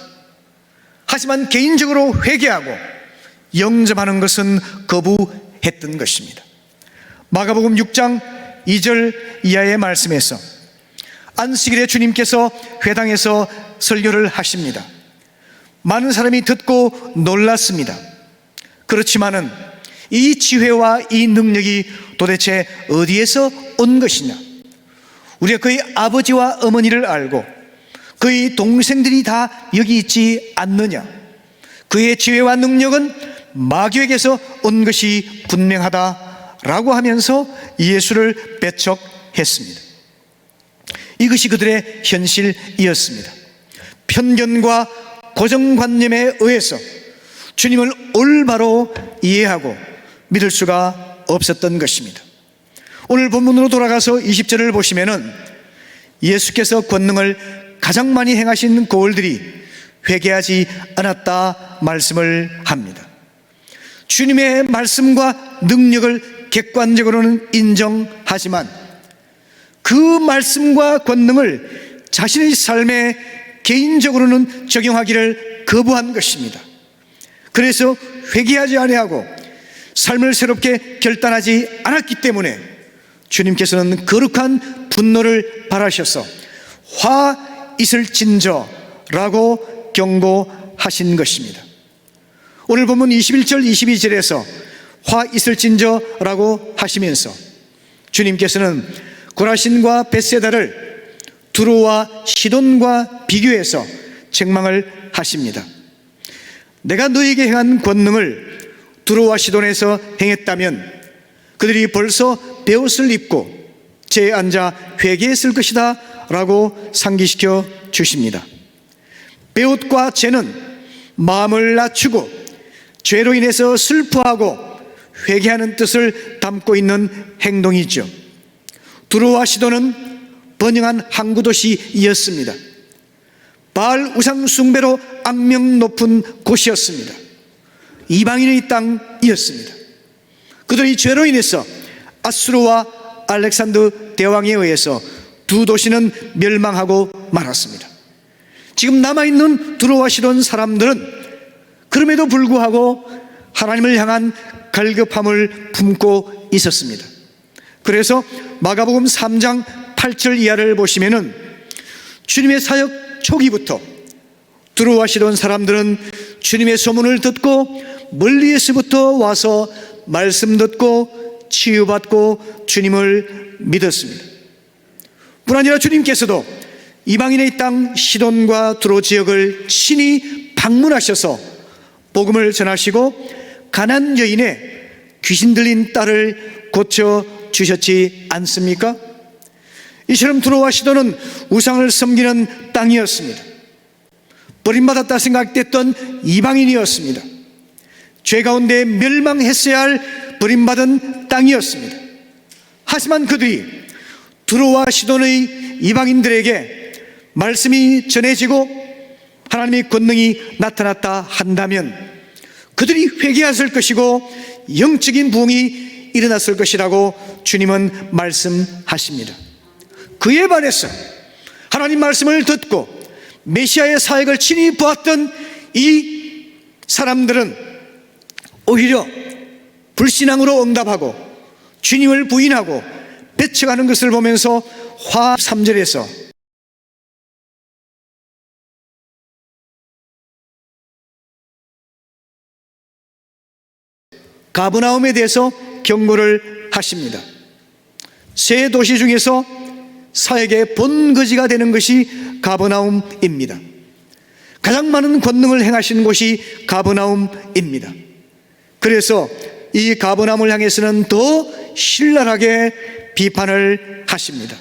하지만 개인적으로 회개하고 영접하는 것은 거부했던 것입니다. 마가복음 6장 2절 이하의 말씀에서 안식일에 주님께서 회당에서 설교를 하십니다. 많은 사람이 듣고 놀랐습니다. 그렇지만은 이 지혜와 이 능력이 도대체 어디에서 온 것이냐? 우리가 그의 아버지와 어머니를 알고 그의 동생들이 다 여기 있지 않느냐? 그의 지혜와 능력은 마귀에게서 온 것이 분명하다라고 하면서 예수를 배척했습니다. 이것이 그들의 현실이었습니다. 편견과 고정관념에 의해서 주님을 올바로 이해하고 믿을 수가 없었던 것입니다. 오늘 본문으로 돌아가서 20절을 보시면은 예수께서 권능을 가장 많이 행하신 고을들이 회개하지 않았다 말씀을 합니다. 주님의 말씀과 능력을 객관적으로는 인정하지만 그 말씀과 권능을 자신의 삶에 개인적으로는 적용하기를 거부한 것입니다. 그래서 회개하지 아니하고 삶을 새롭게 결단하지 않았기 때문에 주님께서는 거룩한 분노를 발하셔서 화 있을진저라고 경고하신 것입니다. 오늘 본문 21절 22절에서 화 있을진저라고 하시면서 주님께서는 고라신과 벳세다를 두로와 시돈과 비교해서 책망을 하십니다. 내가 너에게 행한 권능을 두로와 시돈에서 행했다면 그들이 벌써 베옷을 입고 제에 앉아 회개했을 것이다 라고 상기시켜 주십니다. 베옷과 제는 마음을 낮추고 죄로 인해서 슬퍼하고 회개하는 뜻을 담고 있는 행동이죠. 두로와 시돈은 번영한 항구 도시였습니다. 바알 우상 숭배로 악명 높은 곳이었습니다. 이방인의 땅이었습니다. 그들의 죄로 인해서 아수르와 알렉산더 대왕에 의해서 두 도시는 멸망하고 말았습니다. 지금 남아있는 두로와 시돈 사람들은 그럼에도 불구하고 하나님을 향한 갈급함을 품고 있었습니다. 그래서 마가복음 3장 8절 이하를 보시면은 주님의 사역 초기부터 두로와 시돈 사람들은 주님의 소문을 듣고 멀리에서부터 와서 말씀 듣고 치유받고 주님을 믿었습니다. 뿐 아니라 주님께서도 이방인의 땅 시돈과 두로 지역을 친히 방문하셔서 복음을 전하시고 가난 여인의 귀신 들린 딸을 고쳐 주셨지 않습니까? 이처럼 두로와 시돈은 우상을 섬기는 땅이었습니다. 버림받았다 생각됐던 이방인이었습니다. 죄 가운데 멸망했어야 할 버림받은 땅이었습니다. 하지만 그들이 두로와 시돈의 이방인들에게 말씀이 전해지고 하나님의 권능이 나타났다 한다면 그들이 회개했을 것이고 영적인 부흥이 일어났을 것이라고 주님은 말씀하십니다. 그에 반해서 하나님 말씀을 듣고 메시아의 사역을 친히 보았던 이 사람들은 오히려 불신앙으로 응답하고 주님을 부인하고 배척하는 것을 보면서 화 3절에서 가버나움에 대해서 경고를 하십니다. 세 도시 중에서 사역의 본거지가 되는 것이 가버나움입니다. 가장 많은 권능을 행하시는 곳이 가버나움입니다. 그래서 이 가버나움을 향해서는 더 신랄하게 비판을 하십니다.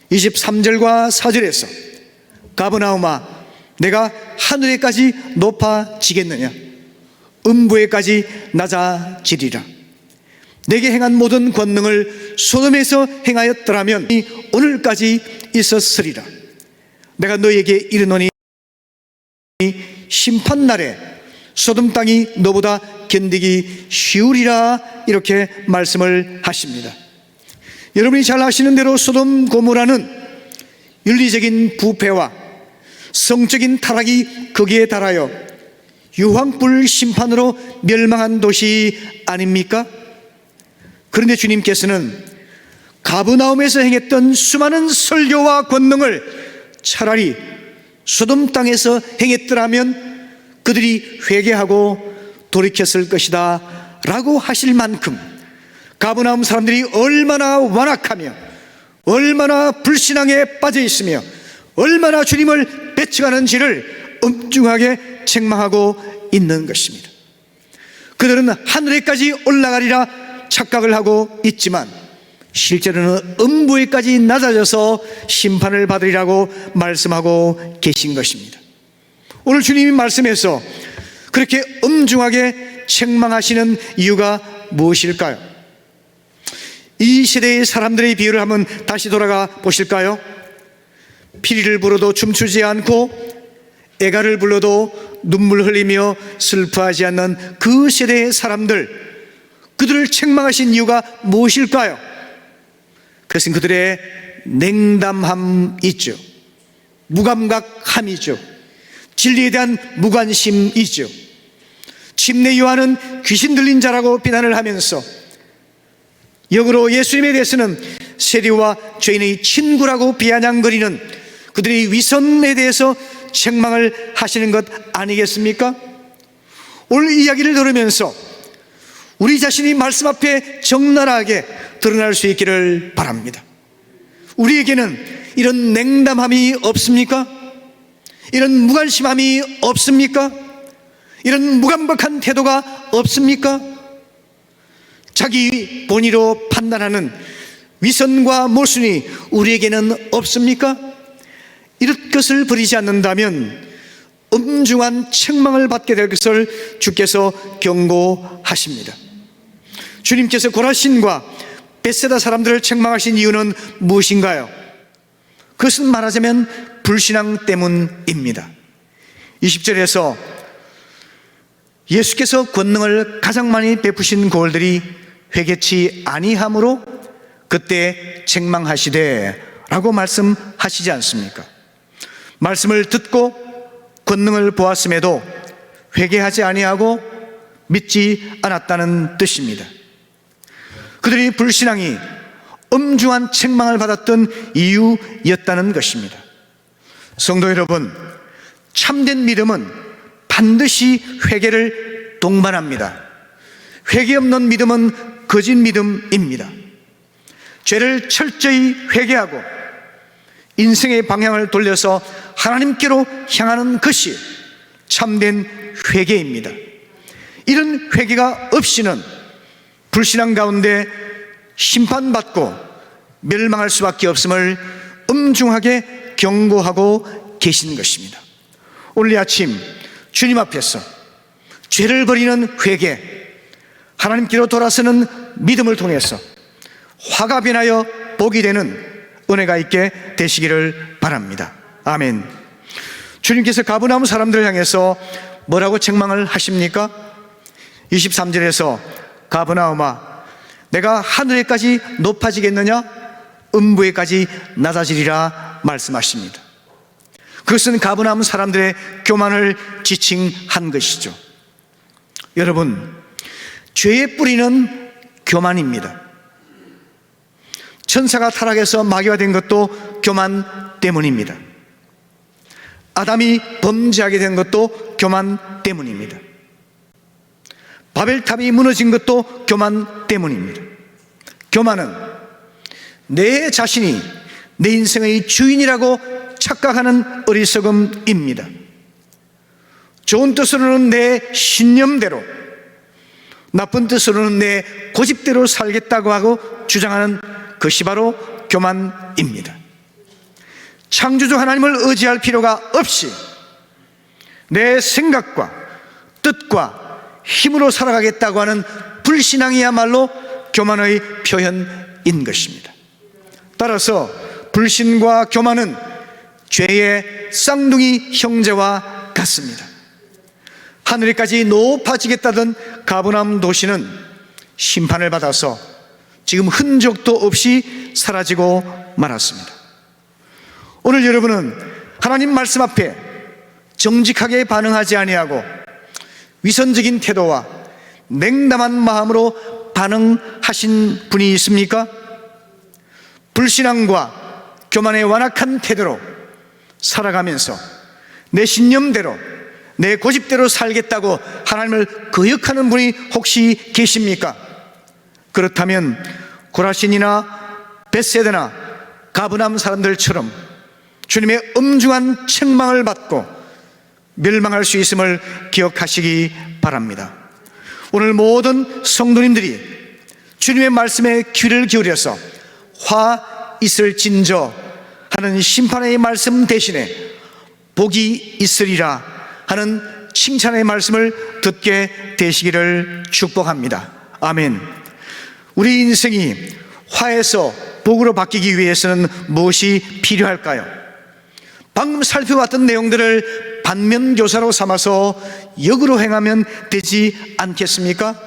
23절과 4절에서 가버나움아 내가 하늘에까지 높아지겠느냐 음부에까지 낮아지리라. 내게 행한 모든 권능을 소돔에서 행하였더라면 오늘까지 있었으리라. 내가 너에게 이르노니 심판날에 소돔 땅이 너보다 견디기 쉬우리라. 이렇게 말씀을 하십니다. 여러분이 잘 아시는 대로 소돔 고모라는 윤리적인 부패와 성적인 타락이 거기에 달하여 유황불 심판으로 멸망한 도시 아닙니까? 그런데 주님께서는 가버나움에서 행했던 수많은 설교와 권능을 차라리 소돔 땅에서 행했더라면 그들이 회개하고 돌이켰을 것이다 라고 하실 만큼 가버나움 사람들이 얼마나 완악하며 얼마나 불신앙에 빠져 있으며 얼마나 주님을 배척하는지를 엄중하게 책망하고 있는 것입니다. 그들은 하늘에까지 올라가리라 착각을 하고 있지만 실제로는 음부에까지 낮아져서 심판을 받으리라고 말씀하고 계신 것입니다. 오늘 주님이 말씀에서 그렇게 엄중하게 책망하시는 이유가 무엇일까요? 이 세대의 사람들의 비유를 한번 다시 돌아가 보실까요? 피리를 불어도 춤추지 않고 애가를 불러도 눈물 흘리며 슬퍼하지 않는 그 세대의 사람들, 그들을 책망하신 이유가 무엇일까요? 그것은 그들의 냉담함이죠. 무감각함이죠. 진리에 대한 무관심이죠. 침례 요한은 귀신 들린 자라고 비난을 하면서 역으로 예수님에 대해서는 세리와 죄인의 친구라고 비아냥거리는 그들의 위선에 대해서 책망을 하시는 것 아니겠습니까? 오늘 이 이야기를 들으면서 우리 자신이 말씀 앞에 적나라하게 드러날 수 있기를 바랍니다. 우리에게는 이런 냉담함이 없습니까? 이런 무관심함이 없습니까? 이런 무감각한 태도가 없습니까? 자기 본의로 판단하는 위선과 모순이 우리에게는 없습니까? 이런 것을 버리지 않는다면 엄중한 책망을 받게 될 것을 주께서 경고하십니다. 주님께서 고라신과 벳세다 사람들을 책망하신 이유는 무엇인가요? 그것은 말하자면 불신앙 때문입니다. 20절에서 예수께서 권능을 가장 많이 베푸신 고을들이 회개치 아니함으로 그때 책망하시되 라고 말씀하시지 않습니까? 말씀을 듣고 권능을 보았음에도 회개하지 아니하고 믿지 않았다는 뜻입니다. 그들이 불신앙이 엄중한 책망을 받았던 이유였다는 것입니다. 성도 여러분, 참된 믿음은 반드시 회개를 동반합니다. 회개 없는 믿음은 거짓 믿음입니다. 죄를 철저히 회개하고 인생의 방향을 돌려서 하나님께로 향하는 것이 참된 회개입니다. 이런 회개가 없이는 불신앙 가운데 심판받고 멸망할 수밖에 없음을 엄중하게 경고하고 계신 것입니다. 오늘 아침 주님 앞에서 죄를 버리는 회개, 하나님께로 돌아서는 믿음을 통해서 화가 변하여 복이 되는 은혜가 있게 되시기를 바랍니다. 아멘. 주님께서 가버나움 사람들을 향해서 뭐라고 책망을 하십니까? 23절에서 가버나움아 내가 하늘에까지 높아지겠느냐 음부에까지 낮아지리라 말씀하십니다. 그것은 가버나움 사람들의 교만을 지칭한 것이죠. 여러분, 죄의 뿌리는 교만입니다. 천사가 타락해서 마귀가 된 것도 교만 때문입니다. 아담이 범죄하게 된 것도 교만 때문입니다. 바벨탑이 무너진 것도 교만 때문입니다. 교만은 내 자신이 내 인생의 주인이라고 착각하는 어리석음입니다. 좋은 뜻으로는 내 신념대로, 나쁜 뜻으로는 내 고집대로 살겠다고 하고 주장하는 것이 바로 교만입니다. 창조주 하나님을 의지할 필요가 없이 내 생각과 뜻과 힘으로 살아가겠다고 하는 불신앙이야말로 교만의 표현인 것입니다. 따라서 불신과 교만은 죄의 쌍둥이 형제와 같습니다. 하늘에까지 높아지겠다던 가버나움 도시는 심판을 받아서 지금 흔적도 없이 사라지고 말았습니다. 오늘 여러분은 하나님 말씀 앞에 정직하게 반응하지 아니하고 위선적인 태도와 냉담한 마음으로 반응하신 분이 있습니까? 불신앙과 교만의 완악한 태도로 살아가면서 내 신념대로, 내 고집대로 살겠다고 하나님을 거역하는 분이 혹시 계십니까? 그렇다면 고라신이나 벳세다나 가브나움 사람들처럼 주님의 엄중한 책망을 받고 멸망할 수 있음을 기억하시기 바랍니다. 오늘 모든 성도님들이 주님의 말씀에 귀를 기울여서 화 있을진저 하는 심판의 말씀 대신에 복이 있으리라 하는 칭찬의 말씀을 듣게 되시기를 축복합니다. 아멘. 우리 인생이 화에서 복으로 바뀌기 위해서는 무엇이 필요할까요? 방금 살펴봤던 내용들을 반면교사로 삼아서 역으로 행하면 되지 않겠습니까?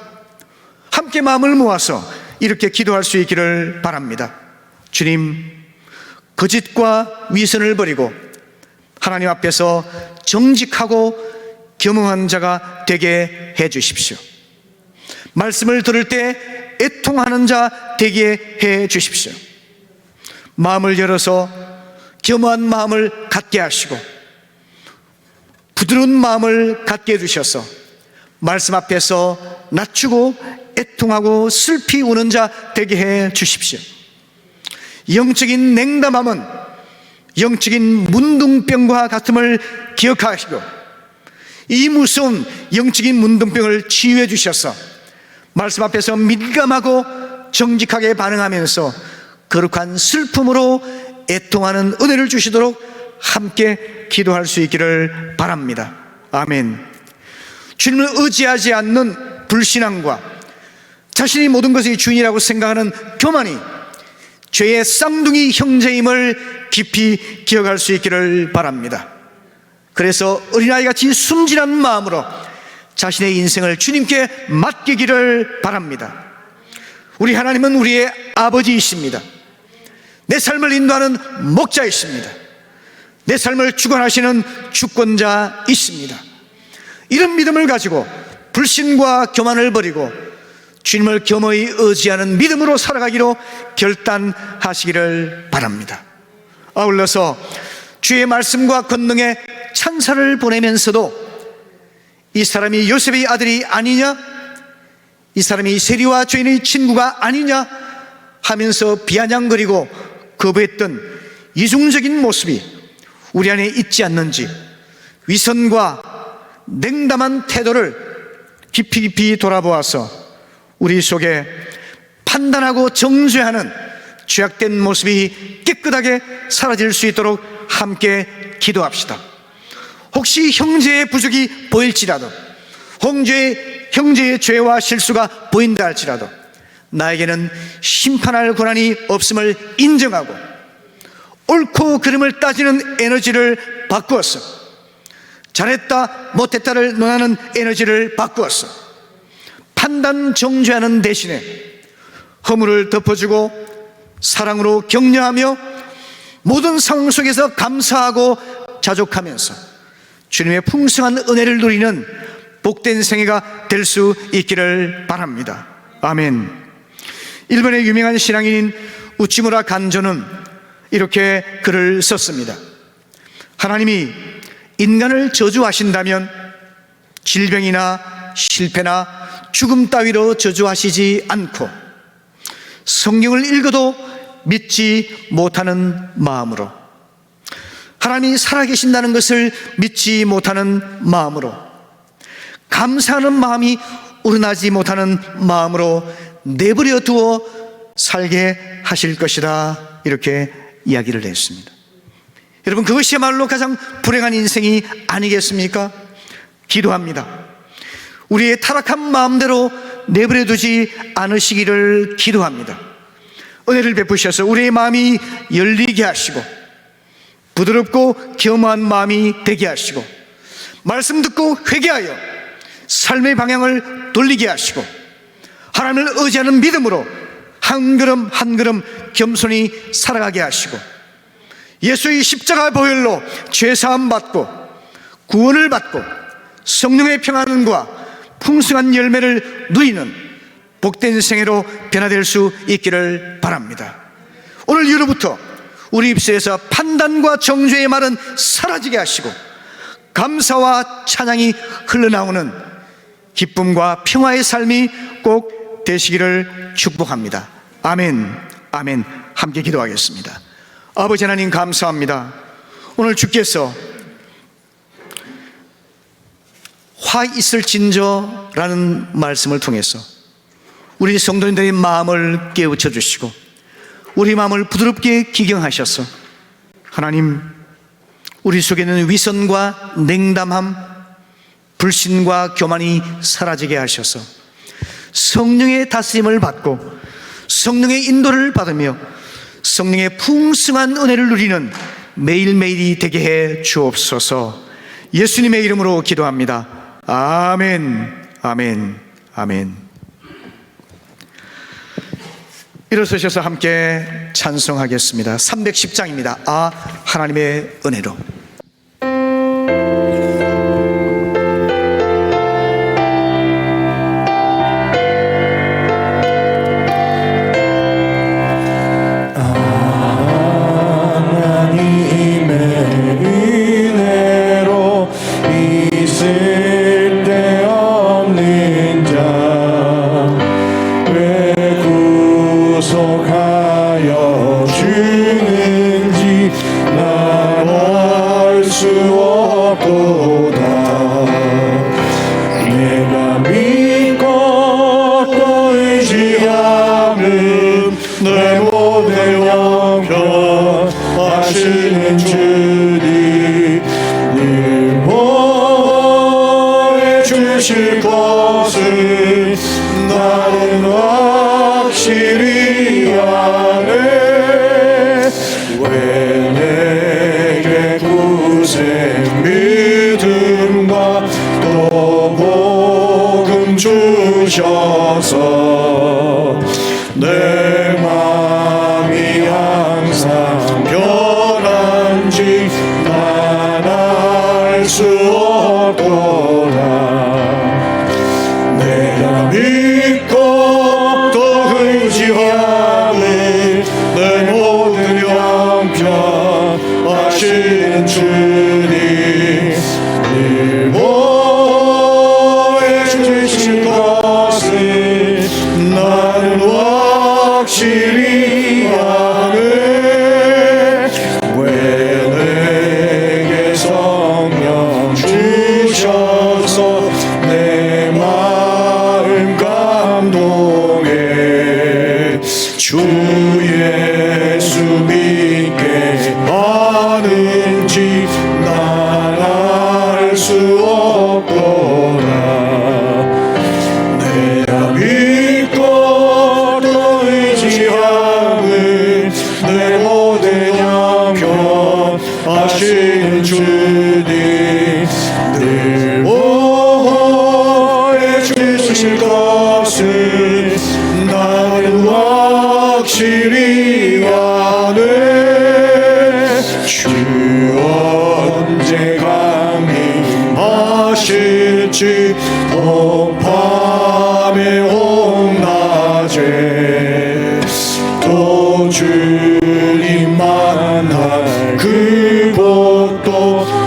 함께 마음을 모아서 이렇게 기도할 수 있기를 바랍니다. 주님, 거짓과 위선을 버리고 하나님 앞에서 정직하고 겸허한 자가 되게 해 주십시오. 말씀을 들을 때 애통하는 자 되게 해 주십시오. 마음을 열어서 겸허한 마음을 갖게 하시고 부드러운 마음을 갖게 해주셔서 말씀 앞에서 낮추고 애통하고 슬피 우는 자 되게 해 주십시오. 영적인 냉담함은 영적인 문둥병과 같음을 기억하시고 이 무서운 영적인 문둥병을 치유해 주셔서 말씀 앞에서 민감하고 정직하게 반응하면서 거룩한 슬픔으로 애통하는 은혜를 주시도록 함께 기도할 수 있기를 바랍니다. 아멘. 주님을 의지하지 않는 불신앙과 자신이 모든 것의 주인이라고 생각하는 교만이 죄의 쌍둥이 형제임을 깊이 기억할 수 있기를 바랍니다. 그래서 어린아이같이 순진한 마음으로 자신의 인생을 주님께 맡기기를 바랍니다. 우리 하나님은 우리의 아버지이십니다. 내 삶을 인도하는 목자이십니다. 내 삶을 주관하시는 주권자이십니다. 이런 믿음을 가지고 불신과 교만을 버리고 주님을 겸허히 의지하는 믿음으로 살아가기로 결단하시기를 바랍니다. 아울러서 주의 말씀과 권능에 찬사를 보내면서도 이 사람이 요셉의 아들이 아니냐, 이 사람이 세리와 죄인의 친구가 아니냐 하면서 비아냥거리고 거부했던 이중적인 모습이 우리 안에 있지 않는지 위선과 냉담한 태도를 깊이 돌아보아서 우리 속에 판단하고 정죄하는 죄악된 모습이 깨끗하게 사라질 수 있도록 함께 기도합시다. 혹시 형제의 부족이 보일지라도, 형제의 죄와 실수가 보인다 할지라도 나에게는 심판할 권한이 없음을 인정하고 옳고 그름을 따지는 에너지를 바꾸었어. 잘했다 못했다를 논하는 에너지를 바꾸었어. 판단 정죄하는 대신에 허물을 덮어주고 사랑으로 격려하며 모든 상황 속에서 감사하고 자족하면서 주님의 풍성한 은혜를 누리는 복된 생애가 될 수 있기를 바랍니다. 아멘. 일본의 유명한 신앙인인 우치무라 간조는 이렇게 글을 썼습니다. 하나님이 인간을 저주하신다면 질병이나 실패나 죽음 따위로 저주하시지 않고 성경을 읽어도 믿지 못하는 마음으로, 하나님이 살아계신다는 것을 믿지 못하는 마음으로, 감사하는 마음이 우러나지 못하는 마음으로 내버려 두어 살게 하실 것이다, 이렇게 이야기를 했습니다. 여러분, 그것이야말로 가장 불행한 인생이 아니겠습니까? 기도합니다. 우리의 타락한 마음대로 내버려 두지 않으시기를 기도합니다. 은혜를 베푸셔서 우리의 마음이 열리게 하시고 부드럽고 겸허한 마음이 되게 하시고 말씀 듣고 회개하여 삶의 방향을 돌리게 하시고 하나님을 의지하는 믿음으로 한 걸음 한 걸음 겸손히 살아가게 하시고 예수의 십자가 보혈로 죄사함 받고 구원을 받고 성령의 평안과 풍성한 열매를 누리는 복된 생애로 변화될 수 있기를 바랍니다. 오늘 이후로부터 우리 입술에서 판단과 정죄의 말은 사라지게 하시고 감사와 찬양이 흘러나오는 기쁨과 평화의 삶이 꼭 되시기를 축복합니다. 아멘, 아멘. 함께 기도하겠습니다. 아버지 하나님, 감사합니다. 오늘 주께서 화 있을진저라는 말씀을 통해서 우리 성도님들의 마음을 깨우쳐 주시고 우리 마음을 부드럽게 기경하셔서 하나님, 우리 속에는 위선과 냉담함, 불신과 교만이 사라지게 하셔서 성령의 다스림을 받고 성령의 인도를 받으며 성령의 풍성한 은혜를 누리는 매일매일이 되게 해 주옵소서. 예수님의 이름으로 기도합니다. 아멘, 아멘, 아멘. 일어서셔서 함께 찬송하겠습니다. 310장입니다. 아, 하나님의 은혜로. 주셔서 내 마음이 항상 변한지 난 알 수 없도다. 내가 믿고 또 의지하는 내 모든 형편 하시는 주님, 늘 보혜 주실 것을 나는 확실히 아네. 왜 내게 성령 주셔서 내 마음 감동해. 주 예수 믿게 하는지 난 알 수 없도다. 내가 믿고 또 의지하는 내 모든 형편 하시는 주님, 늘 보호해 주실 것을 나는 확실히 아네. 주 언제 강림하실지 밤에 온낮에 또 주님 만날 그곳도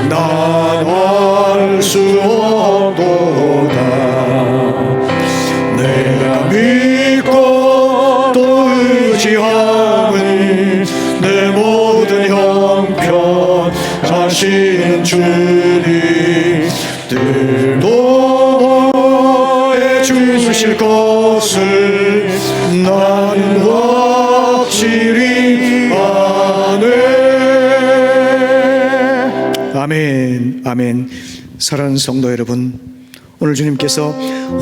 난 알 수 없도다. 것을 나는 확실히 아네. 아멘, 아멘. 사랑하는 성도 여러분, 오늘 주님께서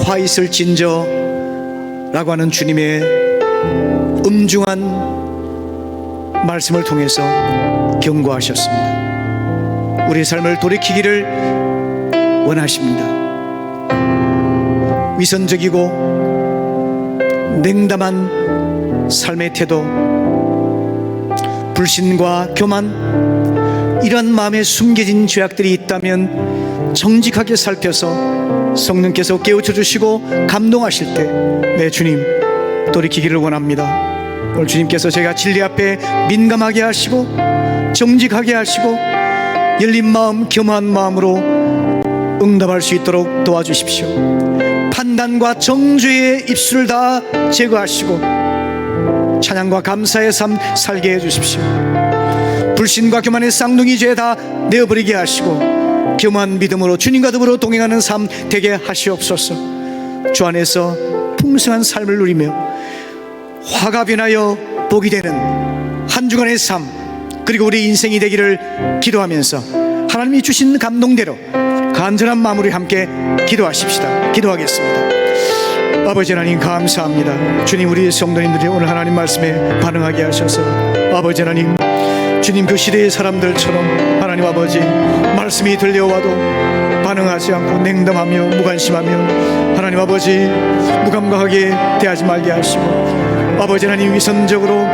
화 있을 진저라고 하는 주님의 음중한 말씀을 통해서 경고하셨습니다. 우리의 삶을 돌이키기를 원하십니다. 위선적이고 냉담한 삶의 태도, 불신과 교만, 이러한 마음에 숨겨진 죄악들이 있다면 정직하게 살펴서 성령께서 깨우쳐 주시고 감동하실 때, 네, 주님 돌이키기를 원합니다. 오늘 주님께서 제가 진리 앞에 민감하게 하시고 정직하게 하시고 열린 마음, 겸허한 마음으로 응답할 수 있도록 도와주십시오. 판단과 정죄의 입술을 다 제거하시고 찬양과 감사의 삶 살게 해주십시오. 불신과 교만의 쌍둥이 죄 다 내어버리게 하시고 겸허한 믿음으로 주님과 더불어 동행하는 삶 되게 하시옵소서. 주 안에서 풍성한 삶을 누리며 화가 변하여 복이 되는 한 주간의 삶, 그리고 우리 인생이 되기를 기도하면서 하나님이 주신 감동대로 간절한 마음으로 함께 기도하십시다. 기도하겠습니다. 아버지 하나님 감사합니다. 주님, 우리 성도님들이 오늘 하나님 말씀에 반응하게 하셔서 아버지 하나님, 주님 그 시대의 사람들처럼 하나님 아버지 말씀이 들려와도 반응하지 않고 냉담하며 무관심하며 하나님 아버지 무감각하게 대하지 말게 하시고 아버지 하나님 위선적으로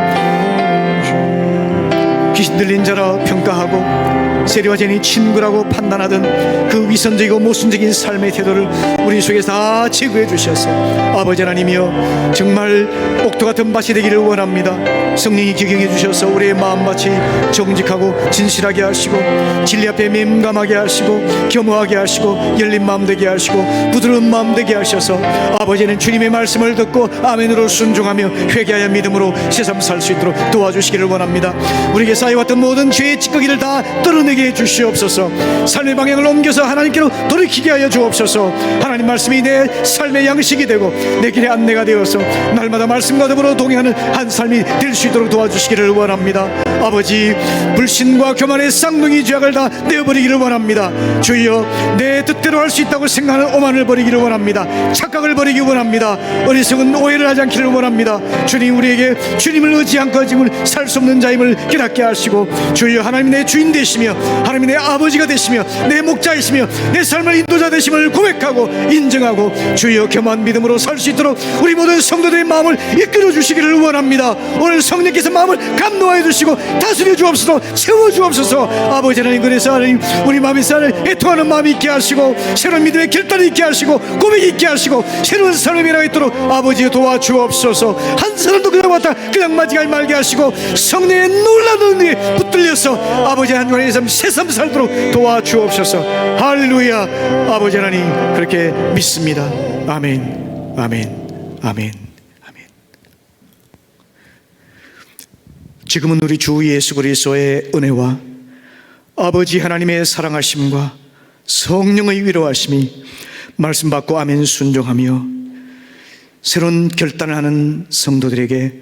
귀신 들린 자라 평가하고 세리와 제니 친구라고 판단하던 그 위선적이고 모순적인 삶의 태도를 우리 속에서 다 제거해 주셔서 아버지 하나님이여 정말 옥토 같은 밭이 되기를 원합니다. 성령이 기경해 주셔서 우리의 마음밭이 정직하고 진실하게 하시고 진리 앞에 민감하게 하시고 겸허하게 하시고 열린 마음 되게 하시고 부드러운 마음 되게 하셔서 아버지는 주님의 말씀을 듣고 아멘으로 순종하며 회개하여 믿음으로 새삼 살 수 있도록 도와주시기를 원합니다. 우리에게 쌓여왔던 모든 죄의 찌꺼기를 다 떨어내게 해 주시옵소서. 삶의 방향을 옮겨서 하나님께로 돌이키게 하여 주옵소서. 하나님 말씀이 내 삶의 양식이 되고 내 길의 안내가 되어서 날마다 말씀과 더불어 동행하는 한 삶이 될 수 있도록 도와주시기를 원합니다. 아버지, 불신과 교만의 쌍둥이 죄악을 다 내어버리기를 원합니다. 주여, 내 뜻대로 할 수 있다고 생각하는 오만을 버리기를 원합니다. 착각을 버리기 원합니다. 어리석은 오해를 하지 않기를 원합니다. 주님, 우리에게 주님을 의지한 거짐을 살 수 없는 자임을 깨닫게 하시고 주여, 하나님 내 주인 되시며 하나님 내 아버지가 되시며 내 목자이시며 내 삶을 인도자 되심을 고백하고 인정하고 주여 겸한 믿음으로 살 수 있도록 우리 모든 성도들의 마음을 이끌어 주시기를 원합니다. 오늘 성령께서 마음을 감동하여 주시고 다스려 주옵소서. 채워 주옵소서. 아버지 하나님, 그래서 하나님 우리 마음의 쌀을 애통하는 마음이 있게 하시고 새로운 믿음의 결단이 있게 하시고 고백이 있게 하시고 새로운 삶의 변화가 있도록 아버지 도와주옵소서. 한 사람도 그냥 왔다 그냥 맞이하지 말게 하시고 성령의 놀라운 은혜에 붙들려서 아버지 한 주간의 삶 새삼 살도록 도와주옵소서. 할렐루야. 아버지 하나님 그렇게 믿습니다. 아멘, 아멘, 아멘, 아멘. 지금은 우리 주 예수 그리스도의 은혜와 아버지 하나님의 사랑하심과 성령의 위로하심이 말씀 받고 아멘 순종하며 새로운 결단을 하는 성도들에게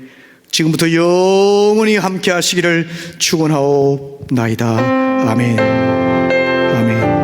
지금부터 영원히 함께 하시기를 축원하옵나이다. 아멘, 아멘.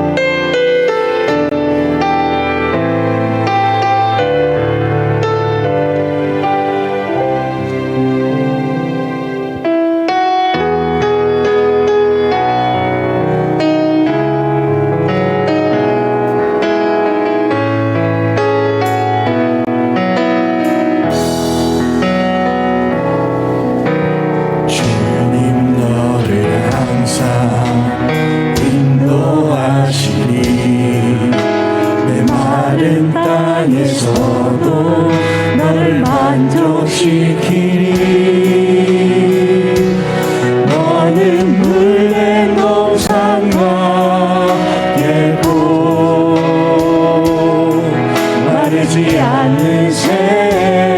땅에서도 너를 만족시키니 너는 물의 농산과 예고 마르지 않는 새